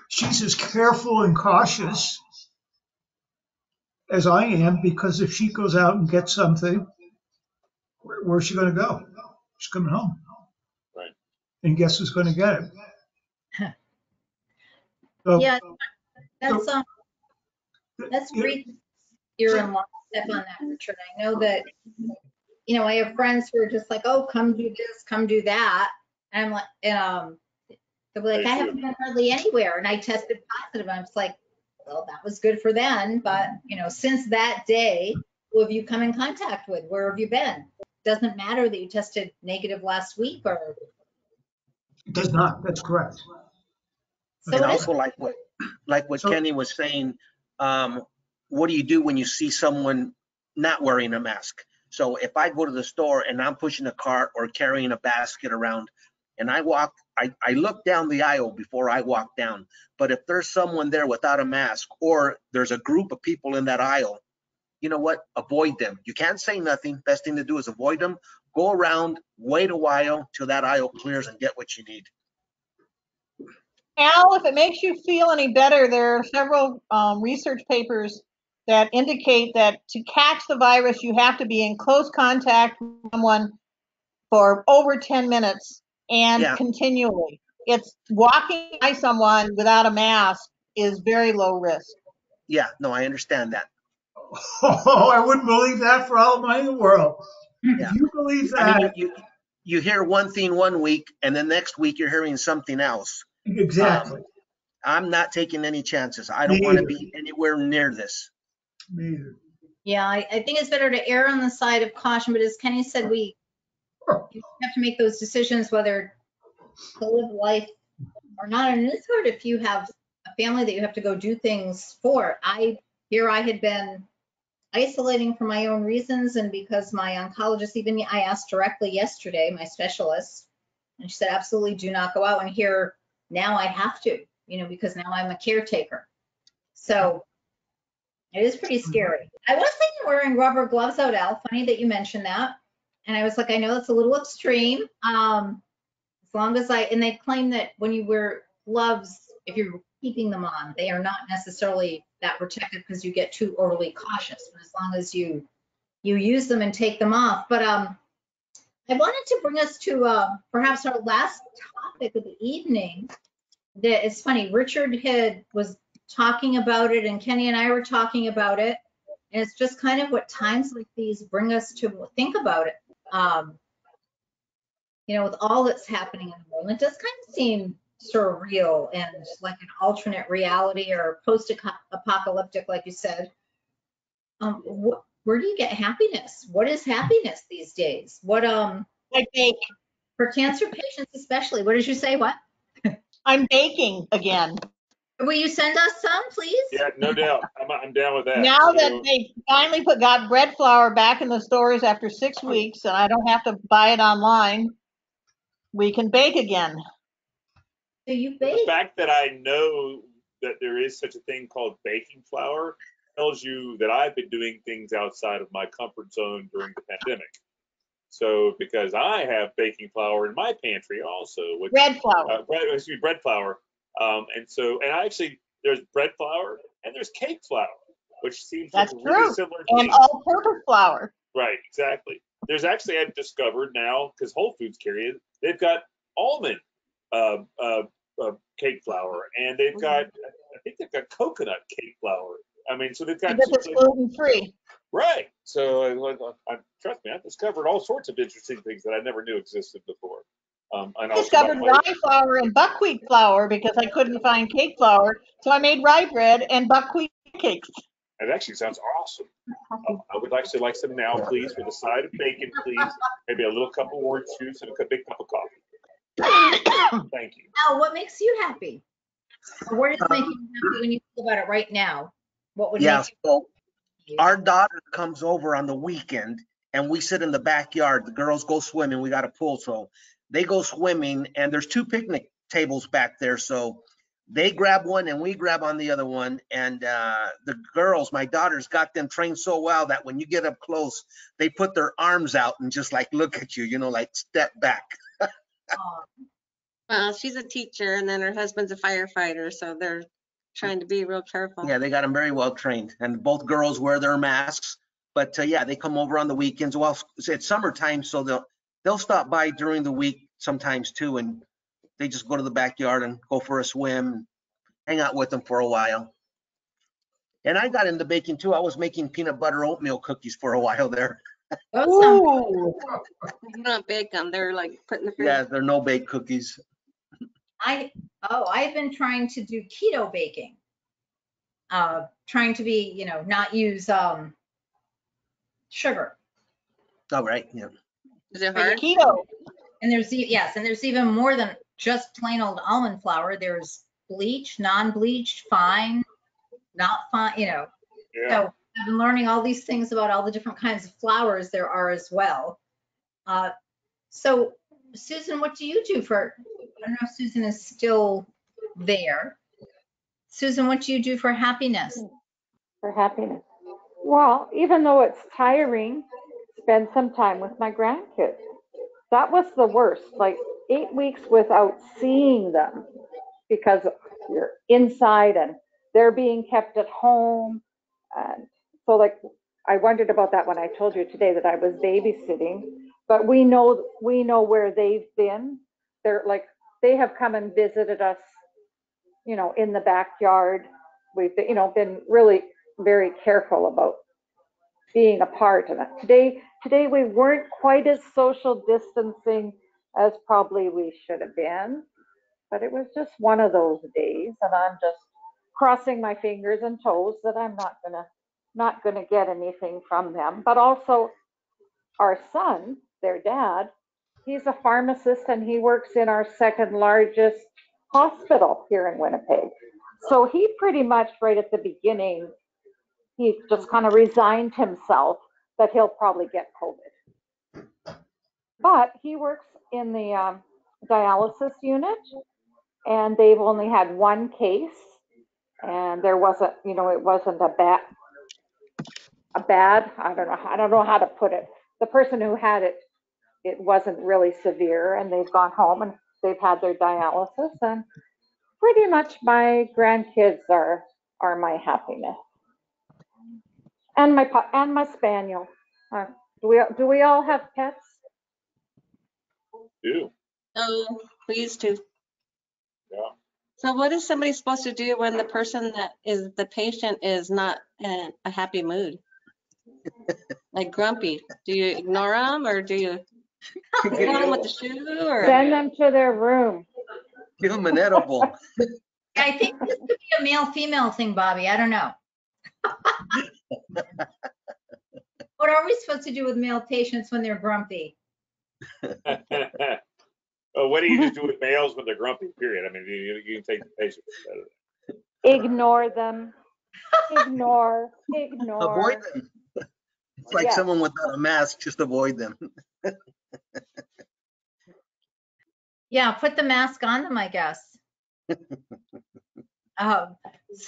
she's as careful and cautious as I am, because if she goes out and gets something, where's she going to go? She's coming home. Right. And guess who's going to get it? So, Yeah, that's great. You're in lockstep on that, Richard. I know that, I have friends who are just like, oh, come do this, come do that. And I'm like, they'll be like, I haven't been hardly anywhere. And I tested positive. I'm just like, well, that was good for them. But, since that day, who have you come in contact with? Where have you been? It doesn't matter that you tested negative last week or. It does not. That's correct. So and also like what Kenny was saying, what do you do when you see someone not wearing a mask? So if I go to the store and I'm pushing a cart or carrying a basket around and I look down the aisle before I walk down. But if there's someone there without a mask or there's a group of people in that aisle, you know what? Avoid them. You can't say nothing. Best thing to do is avoid them. Go around, wait a while till that aisle clears and get what you need. Al, if it makes you feel any better, there are several research papers that indicate that to catch the virus, you have to be in close contact with someone for over 10 minutes and continually. It's walking by someone without a mask is very low risk. Yeah, no, I understand that. Oh, I wouldn't believe that for all the money in the world. Yeah. If you believe that. I mean, you hear one thing one week and then next week you're hearing something else. Exactly. I'm not taking any chances. I don't want to be anywhere near this. Me either. Yeah, I think it's better to err on the side of caution, but as Kenny said, you have to make those decisions whether to live life or not. And it's hard if you have a family that you have to go do things for. I had been isolating for my own reasons, and because my oncologist, even I asked directly yesterday, my specialist, and she said, absolutely do not go out. And here now I have to, because now I'm a caretaker. So it is pretty scary. I was thinking wearing rubber gloves out, Al. Funny that you mentioned that. And I was like, I know that's a little extreme. As long as and they claim that when you wear gloves, if you're keeping them on, they are not necessarily that protective because you get too overly cautious. But as long as you use them and take them off. But I wanted to bring us to perhaps our last topic of the evening. That it's funny, Richard was talking about it and Kenny and I were talking about it. And it's just kind of what times like these bring us to think about it. With all that's happening in the world, it does kind of seem surreal and like an alternate reality or post-apocalyptic, like you said. Where do you get happiness? What is happiness these days? What I bake. For cancer patients especially. What did you say? What? I'm baking again. Will you send us some, please? Yeah, no doubt. I'm down with that. Now So, that they finally got bread flour back in the stores after 6 weeks and I don't have to buy it online, we can bake again. Do you the bake? fact that I know that there is such a thing called baking flour tells you that I've been doing things outside of my comfort zone during the pandemic. So, because I have baking flour in my pantry also, which, Bread flour. bread flour. And I actually, there's bread flour and there's cake flour, which seems That's like really true. similar And things. all-purpose flour. Right, exactly. There's actually, I've discovered now, because Whole Foods carry it, they've got almond cake flour, and they've got, I think they've got coconut cake flour. I mean, so they've got Because it's gluten-free. right. So trust me, I've discovered all sorts of interesting things that I never knew existed before. And I also, discovered rye flour and buckwheat flour because I couldn't find cake flour. So I made rye bread and buckwheat cakes. it actually sounds awesome. I would actually like some now, please, with a side of bacon, please. Maybe a little cup of orange juice and a big cup of coffee. Thank you. Al, what makes you happy? Or what is making you happy when you think about it right now? What would Yeah, make so you our daughter comes over on the weekend and we sit in the backyard. The girls go swimming. We got a pool, so they go swimming, and there's 2 picnic tables back there. So they grab one and we grab on the other one. And the girls, my daughters, got them trained so well that when you get up close, they put their arms out and just like look at you, like step back. Aw, Well, she's a teacher and then her husband's a firefighter, so they're trying to be real careful. Yeah, they got them very well trained, and both girls wear their masks. But yeah, they come over on the weekends. Well, it's summertime, so they'll stop by during the week sometimes too, and they just go to the backyard and go for a swim, hang out with them for a while. And I got into baking too. I was making peanut butter oatmeal cookies for a while there. those sound Ooh. You don't bake them, they're like put in the fridge. Yeah, they're no bake cookies. I've been trying to do keto baking. Trying to be, not use sugar. All right, yeah. Is it But hard? keto. And there's even more than just plain old almond flour. There's bleach, non-bleached, fine, not fine, Yeah. So I've been learning all these things about all the different kinds of flours there are as well. So Susan, what do you do I don't know if Susan is still there. Susan, what do you do for happiness? For happiness. Well, even though it's tiring, spend some time with my grandkids. That was the worst, like 8 weeks without seeing them because you're inside and they're being kept at home. And so like, I wondered about that when I told you today that I was babysitting, but we know where they've been. They're like, they have come and visited us, in the backyard. We've been, been really very careful about being apart. And today we weren't quite as social distancing as probably we should have been, but it was just one of those days, and I'm just crossing my fingers and toes that I'm not gonna get anything from them. But also our son, their dad, he's a pharmacist and he works in our second largest hospital here in Winnipeg. So he pretty much right at the beginning, he just kind of resigned himself that he'll probably get COVID. But he works in the dialysis unit, and they've only had one case, and there wasn't, it wasn't a bad, I don't know how to put it. The person who had it, it wasn't really severe, and they've gone home and they've had their dialysis, and pretty much my grandkids are my happiness. And my spaniel. Do we all have pets? Do. Oh, we used to. Yeah. So what is somebody supposed to do when the person that is the patient is not in a happy mood? Like grumpy? Do you ignore them or do you hit them with the shoe or? Send them to their room. Give them an edible. I think this could be a male-female thing, Bobby. I don't know. What are we supposed to do with male patients when they're grumpy? What do you just do with males when they're grumpy, period? I mean, you can take the patience out of it. Ignore them. Ignore. Avoid them. It's like Yes. someone without a mask, just avoid them. Yeah, put the mask on them, I guess. So,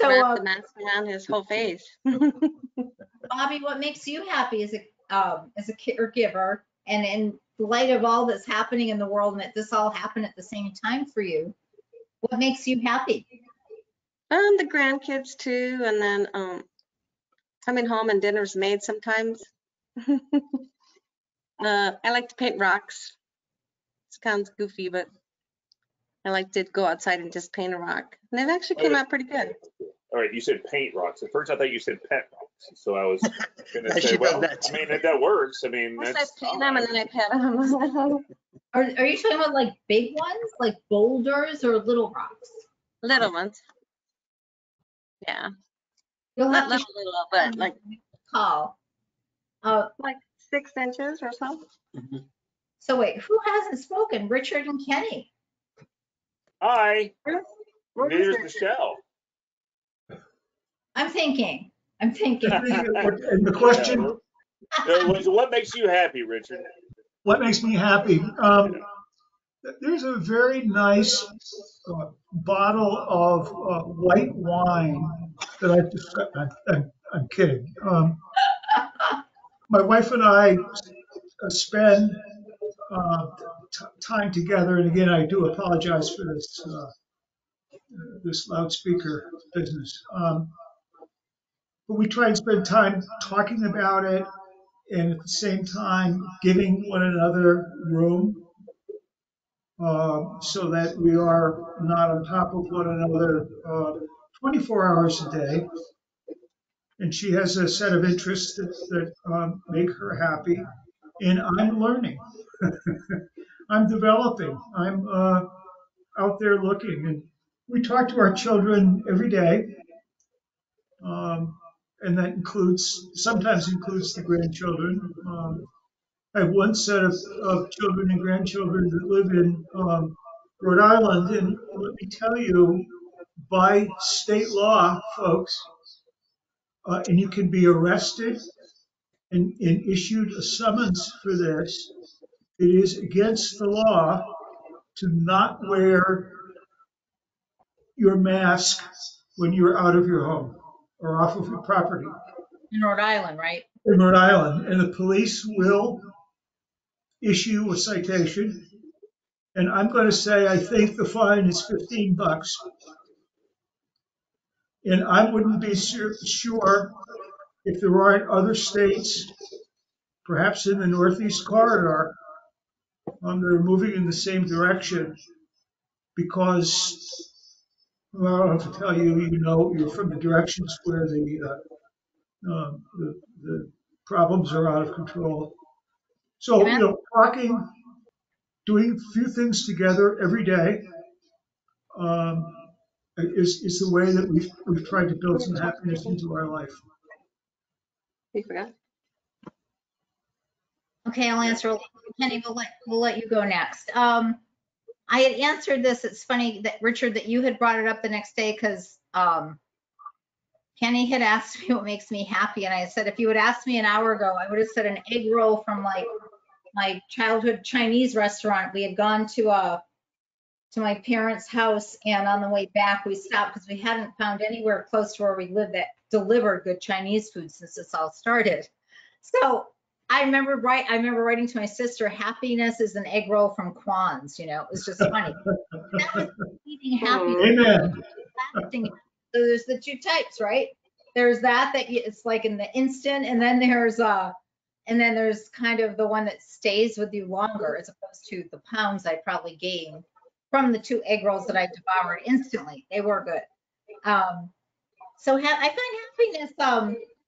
Wrap the mask around his whole face. Bobby, what makes you happy as a caregiver, and in light of all that's happening in the world, and that this all happened at the same time for you, what makes you happy? The grandkids too, and then coming home and dinner's made sometimes. I like to paint rocks. It sounds goofy, but I like to go outside and just paint a rock. And they've actually came out pretty good. All right, you said paint rocks. At first, I thought you said pet rocks. So I was going to She say, does well, that I mean, that works. I mean, First I that's paint them and then I pet them. Are you talking about like big ones, like boulders, or little rocks? Little ones. Yeah, You'll not have to little, but like call. 6 inches or so. So wait, who hasn't spoken? Richard and Kenny. hi. Where Neither is is it? Michelle. I'm thinking. And the question, So what makes you happy, Richard? what makes me happy? There's a very nice bottle of white wine that I'm kidding. My wife and I spend time together, and again, I do apologize for this loudspeaker business. But we try and spend time talking about it, and at the same time giving one another room, so that we are not on top of one another 24 hours a day. And she has a set of interests that make her happy, and I'm learning. I'm developing. I'm out there looking, and we talk to our children every day, and that sometimes includes the grandchildren. I have one set of children and grandchildren that live in Rhode Island, and let me tell you, by state law, folks, and you can be arrested and issued a summons for this. It is against the law to not wear your mask when you're out of your home or off of your property. In Rhode Island, right? In Rhode Island, and the police will issue a citation. And I'm going to say I think the fine is $15. And I wouldn't be sure if there aren't other states, perhaps in the Northeast corridor, that are moving in the same direction, because, well, I don't have to tell you, you're from the directions where the problems are out of control. So, talking, doing a few things together every day is the way that we've tried to build some happiness into our life. You forgot? Okay, I'll answer. Kenny, we'll let you go next. I had answered this. It's funny that Richard, that you had brought it up the next day, because Kenny had asked me what makes me happy, and I said, if you had asked me an hour ago, I would have said an egg roll from like my childhood Chinese restaurant. We had gone to my parents' house, and on the way back we stopped because we hadn't found anywhere close to where we lived that delivered good Chinese food since this all started. So I remember writing to my sister, happiness is an egg roll from Kwan's. It was just funny. That was eating happy. Amen. So there's the two types, right? There's that it's like in the instant, and then there's kind of the one that stays with you longer, as opposed to the pounds I probably gained from the 2 egg rolls that I devoured instantly. They were good. So I find happiness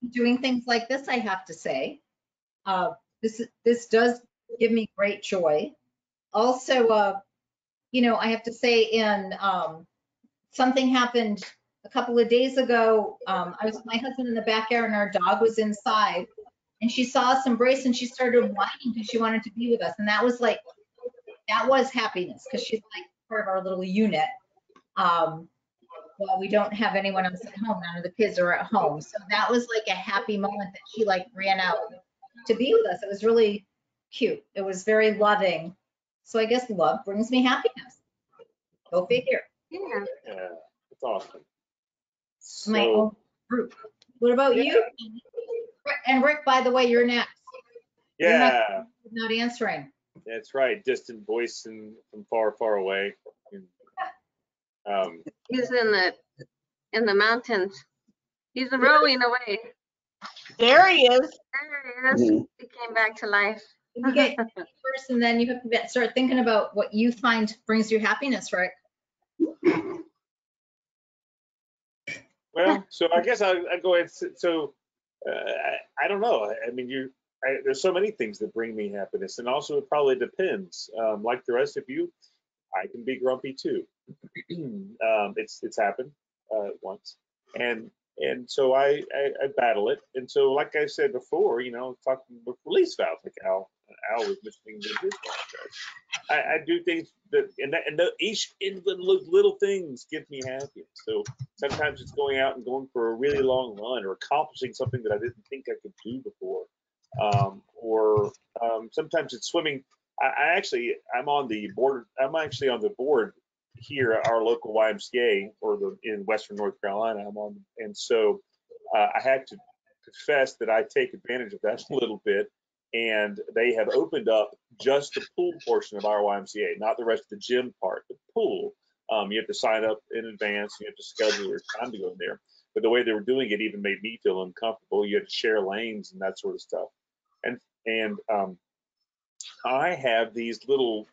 doing things like this, I have to say. This does give me great joy. Also, I have to say, something happened a couple of days ago. I was with my husband in the backyard, and our dog was inside, and she saw us embrace and she started whining because she wanted to be with us. And that was like, that was happiness because she's like part of our little unit. Well, we don't have anyone else at home. None of the kids are at home. So that was like a happy moment that she like ran out to be with us. It was really cute. It was very loving. So I guess love brings me happiness. Go figure. Yeah. Yeah, that's awesome. My So, own group. What about you? And Rick, by the way, you're next. yeah, Not answering. that's right. Distant voice from far, far away. He's in the mountains. He's rowing away. There he is. There he is. He came back to life. You get first, and then you have to start thinking about what you find brings you happiness, Rick. Well, so I guess I go ahead. So I don't know. I mean, there's so many things that bring me happiness, and also it probably depends. Like the rest of you, I can be grumpy too. It's happened once, and so I battle it. And so, like I said before, talking with release valve, like Al was mentioning in his podcast, I do things that each of the little things give me happiness. So sometimes it's going out and going for a really long run, or accomplishing something that I didn't think I could do before, or sometimes it's swimming. I'm on the board. I'm actually on the board here at our local YMCA, in Western North Carolina. I'm on, and so I have to confess that I take advantage of that a little bit. And they have opened up just the pool portion of our YMCA, not the rest of the gym part. The pool, you have to sign up in advance. You have to schedule your time to go in there. But the way they were doing it even made me feel uncomfortable. You had to share lanes and that sort of stuff. And I have these little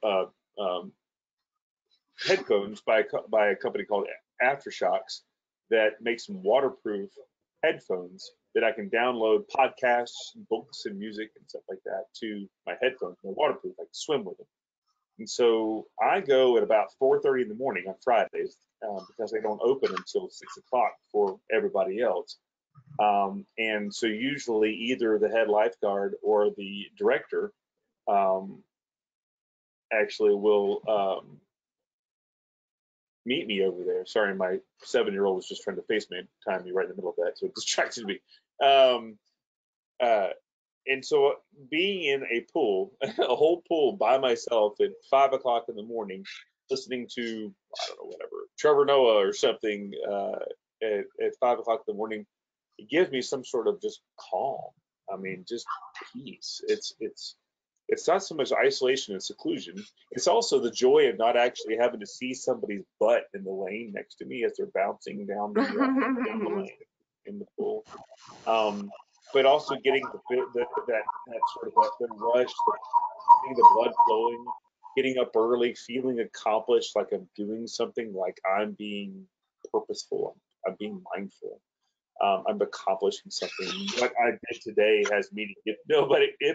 headphones by a company called Aftershocks that makes some waterproof headphones that I can download podcasts, books, and music and stuff like that to my headphones. They're waterproof. I can swim with them. And so I go at about 4:30 in the morning on Fridays because they don't open until 6 o'clock for everybody else. And so usually either the head lifeguard or the director actually will meet me over there. Sorry, my 7-year-old was just trying to FaceTime me right in the middle of that, so it distracted me. And so being in a pool, a whole pool by myself at 5 o'clock in the morning, listening to, I don't know, whatever, Trevor Noah or something at 5 o'clock in the morning, it gives me some sort of just calm. I mean, just peace. It's not so much isolation and seclusion. It's also the joy of not actually having to see somebody's butt in the lane next to me as they're bouncing down the lane in the pool. But also getting that sort of that rush, getting the blood flowing, getting up early, feeling accomplished, like I'm doing something, like I'm being purposeful, I'm being mindful. I'm accomplishing something. What I did today has meaning, if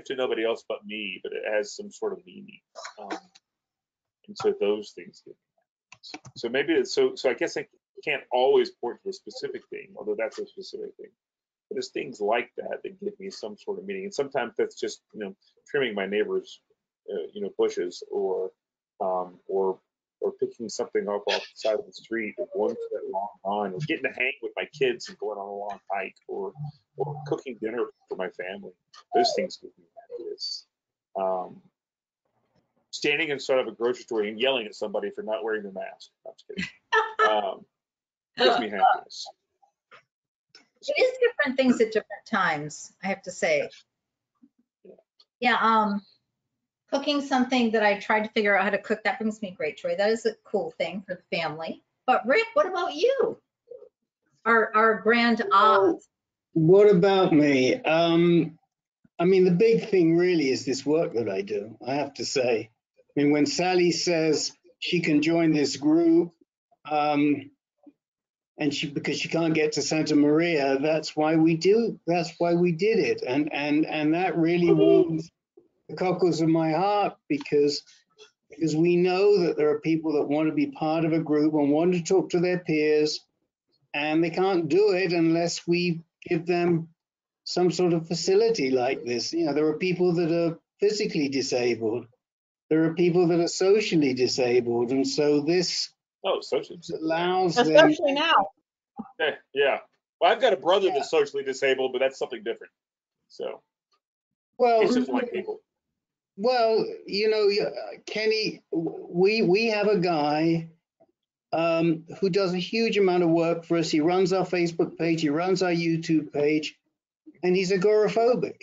to nobody else but me, but it has some sort of meaning. And so those things give me. So maybe it's so I guess I can't always point to a specific thing, although that's a specific thing. But there's things like that give me some sort of meaning. And sometimes that's just, trimming my neighbor's, bushes or picking something up off the side of the street, or going to that long line, or getting to hang with my kids and going on a long hike, or cooking dinner for my family. Those things give me happiness. Standing in front of a grocery store and yelling at somebody for not wearing their mask. I'm just kidding. Gives me happiness. It is different things at different times, I have to say. Yeah, cooking something that I tried to figure out how to cook, that brings me great joy. That is a cool thing for the family. But Rick, what about you? Our grand Oz. What about me? I mean, the big thing really is this work that I do, I have to say. I mean, when Sally says she can join this group, and because she can't get to Santa Maria, that's why we did it. And that really warms the cockles of my heart, because we know that there are people that want to be part of a group and want to talk to their peers, and they can't do it unless we give them some sort of facility like this. You know, there are people that are physically disabled. There are people that are socially disabled. And so this Oh, socially. allows them. Especially now. Yeah. Well, I've got a brother that's socially disabled, but that's something different. So Well, he's just like people. well, you know, Kenny, we have a guy who does a huge amount of work for us. He runs our Facebook page, he runs our YouTube page, and he's agoraphobic.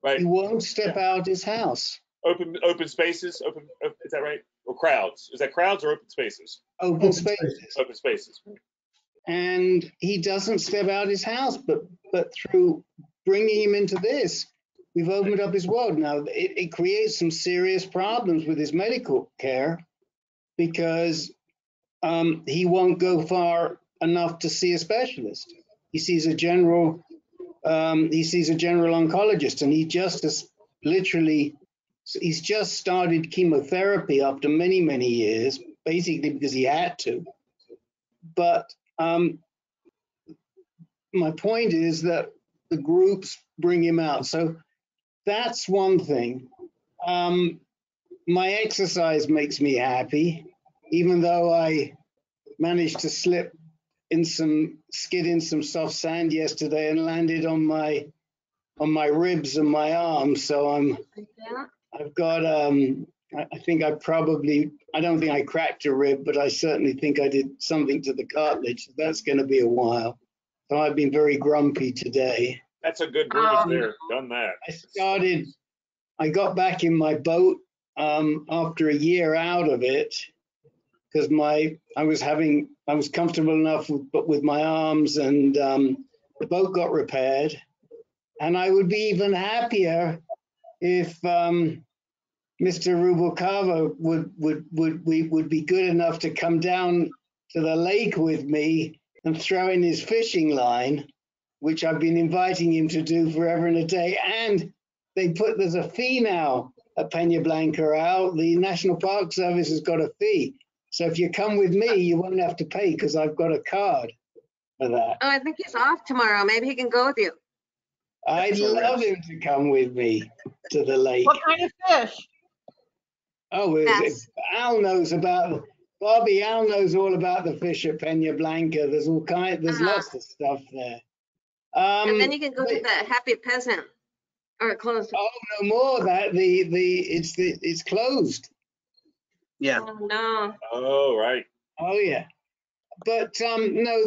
Right. He won't step out his house. Open spaces. Is that right? Or crowds? Is that crowds or open spaces? Open spaces. Open spaces. And he doesn't step out his house, but through bringing him into this, we've opened up his world. Now, it creates some serious problems with his medical care because he won't go far enough to see a specialist. He sees a general oncologist, and he just has literally, he's just started chemotherapy after many, many years, basically because he had to. But my point is that the groups bring him out. So that's one thing. My exercise makes me happy, even though I managed to skid in some soft sand yesterday and landed on my ribs and my arms. So I've got I think I don't think I cracked a rib, but I certainly think I did something to the cartilage. That's going to be a while. So I've been very grumpy today. That's a good bruise there. Done that. I got back in my boat after a year out of it because I was comfortable enough with my arms, and the boat got repaired. And I would be even happier if Mr. Rubalcava would be good enough to come down to the lake with me and throw in his fishing line, which I've been inviting him to do forever and a day. And there's a fee now at Peña Blanca out. The National Park Service has got a fee. So if you come with me, you won't have to pay because I've got a card for that. Oh, I think he's off tomorrow. Maybe he can go with you. I'd love him to come with me to the lake. What kind of fish? Oh, Yes. Al knows about, Bobby, Al knows all about the fish at Peña Blanca. There's lots of stuff there. And then you can go to the Happy Peasant or close. Oh, no more that it's closed. Yeah. Oh, no. Oh, right. Oh yeah, but no,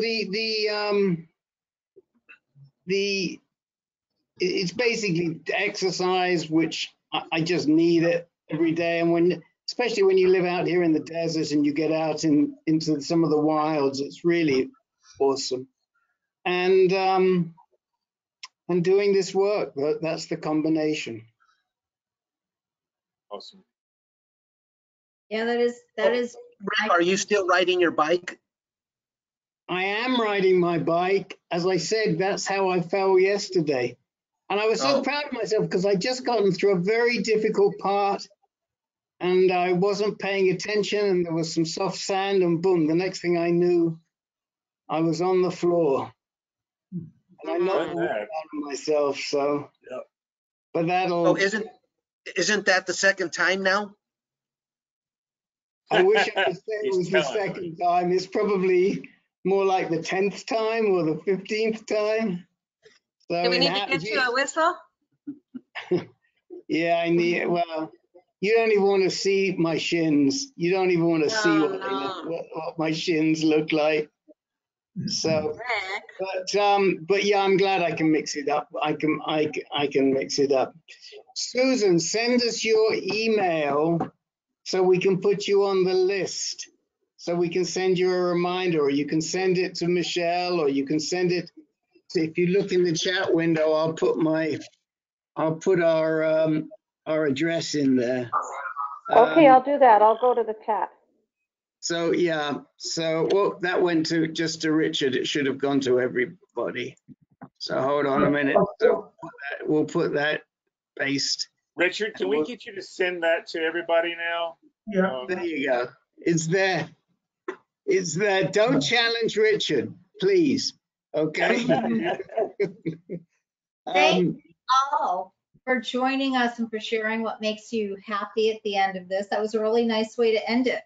it's basically exercise, which I just need it every day. And especially when you live out here in the desert and you get out into some of the wilds, it's really awesome. And doing this work, that's the combination. Awesome. Yeah, that is. Rick, are you still riding your bike? I am riding my bike. As I said, that's how I fell yesterday. And I was so proud of myself because I'd just gotten through a very difficult part and I wasn't paying attention, and there was some soft sand, and boom, the next thing I knew, I was on the floor. And I know I'm proud of myself, so. Yep. But that'll. Oh, isn't that the second time now? I wish I could say it was the second time. It's probably more like the 10th time or the 15th time. So Do we need to get you a whistle? Yeah, I need. Well, you don't even want to see my shins. You don't even want to see what my shins look like. So, but yeah, I'm glad I can mix it up. I can mix it up. Susan, send us your email so we can put you on the list. So we can send you a reminder, or you can send it to Michelle, or you can send it. If you look in the chat window, I'll put our address in there. Okay, I'll do that. I'll go to the chat. So yeah, well, that went just to Richard. It should have gone to everybody. So hold on a minute. So we'll put that paste. Richard, can we get you to send that to everybody now? Yeah. There you go. It's there. It's there. Don't challenge Richard, please. Okay. Thank Um, you all for joining us and for sharing what makes you happy at the end of this. That was a really nice way to end it.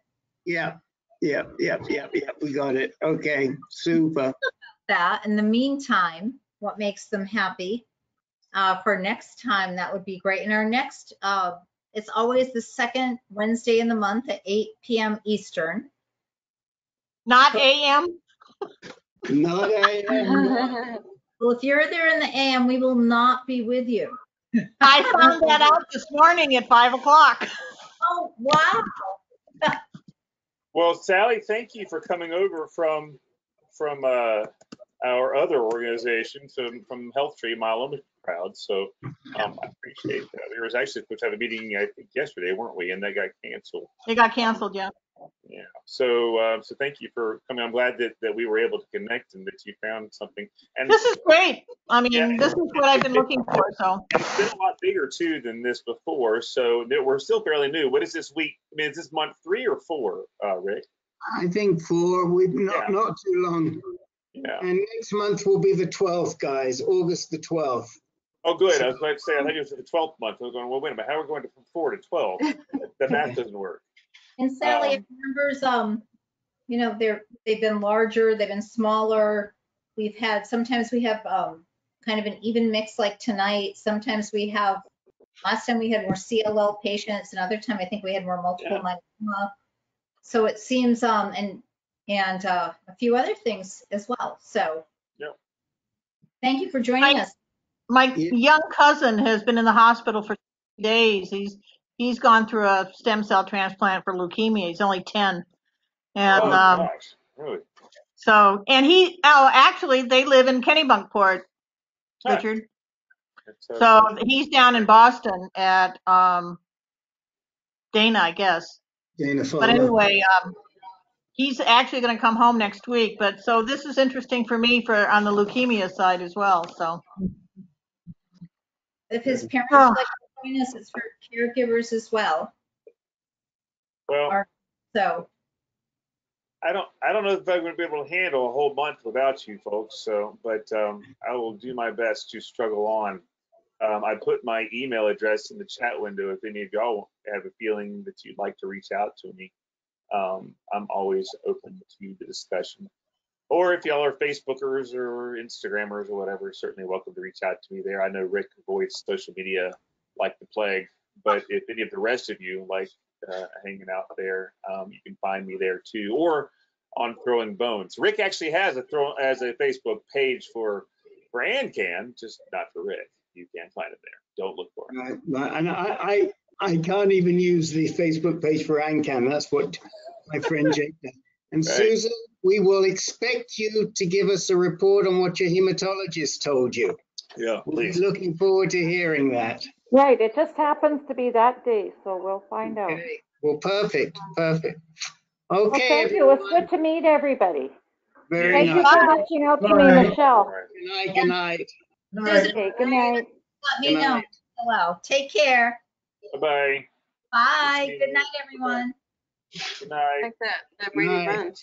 yeah, we got it. Okay, super. That in the meantime, what makes them happy for next time, that would be great. And our next, it's always the second Wednesday in the month at 8 p.m. Eastern. Not AM? Not Well, if you're there in the AM, we will not be with you. I found that out this morning at 5 o'clock. Oh, wow. Well, Sally, thank you for coming over from our other organization, from Health Tree Myeloma Crowd. So I appreciate that. We were actually supposed to have a meeting, I think, yesterday, weren't we? And that got canceled. It got canceled, yeah. Yeah. So thank you for coming. I'm glad that we were able to connect and that you found something. And This is great. I mean, Yeah. this is what I've been looking for, so. it's been a lot bigger too than this before. So we're still fairly new. What is this week? I mean, is this month 3 or 4, Rick? I think 4. We've Yeah. not too long. Yeah. And next month will be the 12th, guys, August the 12th. Oh, good. I was about to say, I thought it was the 12th month. I was going, well, wait a minute. How are we going from 4 to 12? The math doesn't work. And Sally, if numbers, you know, they've been larger, they've been smaller. Sometimes we have kind of an even mix like tonight. Sometimes last time we had more CLL patients, and other time I think we had more multiple myeloma. So it seems, and a few other things as well. So Yep. Thank you for joining us. My Yeah. young cousin has been in the hospital for days. He's gone through a stem cell transplant for leukemia. He's only 10. And Oh, gosh. Really? so, and actually they live in Kennebunkport, Huh. Richard. It's, So he's down in Boston at Dana, I guess. Dana But Farber. anyway, he's actually going to come home next week. But so this is interesting for me on the leukemia side as well. So If his parents Oh. would like to join us, it's for caregivers as well. well, So I don't know if I'm going to be able to handle a whole month without you folks. So, but I will do my best to struggle on. I put my email address in the chat window if any of y'all have a feeling that you'd like to reach out to me. I'm always open to the discussion. Or if y'all are Facebookers or Instagrammers or whatever, certainly welcome to reach out to me there. I know Rick avoids social media like the plague, but if any of the rest of you like hanging out there, you can find me there too, or on Throwing Bones. Rick actually has a Facebook page for ANCAN, just not for Rick. You can find it there. Don't look for it. Right. And I can't even use the Facebook page for ANCAN. That's what my friend Jake does. And Right. Susan, we will expect you to give us a report on what your hematologist told you. Yeah, We'll be please. looking forward to hearing that. Right, it just happens to be that day, so we'll find out. Okay. Well, perfect. Well, Okay, thank you. It's everyone. good to meet everybody. Very Thank you nice. for reaching out to me, Bye. Michelle. All right. Good night. Good night. All right. Okay, good night. let me Good know. night. Hello. Take care. Bye-bye. Bye. Good Good night, everyone. Good night. Like that Brady Bunch.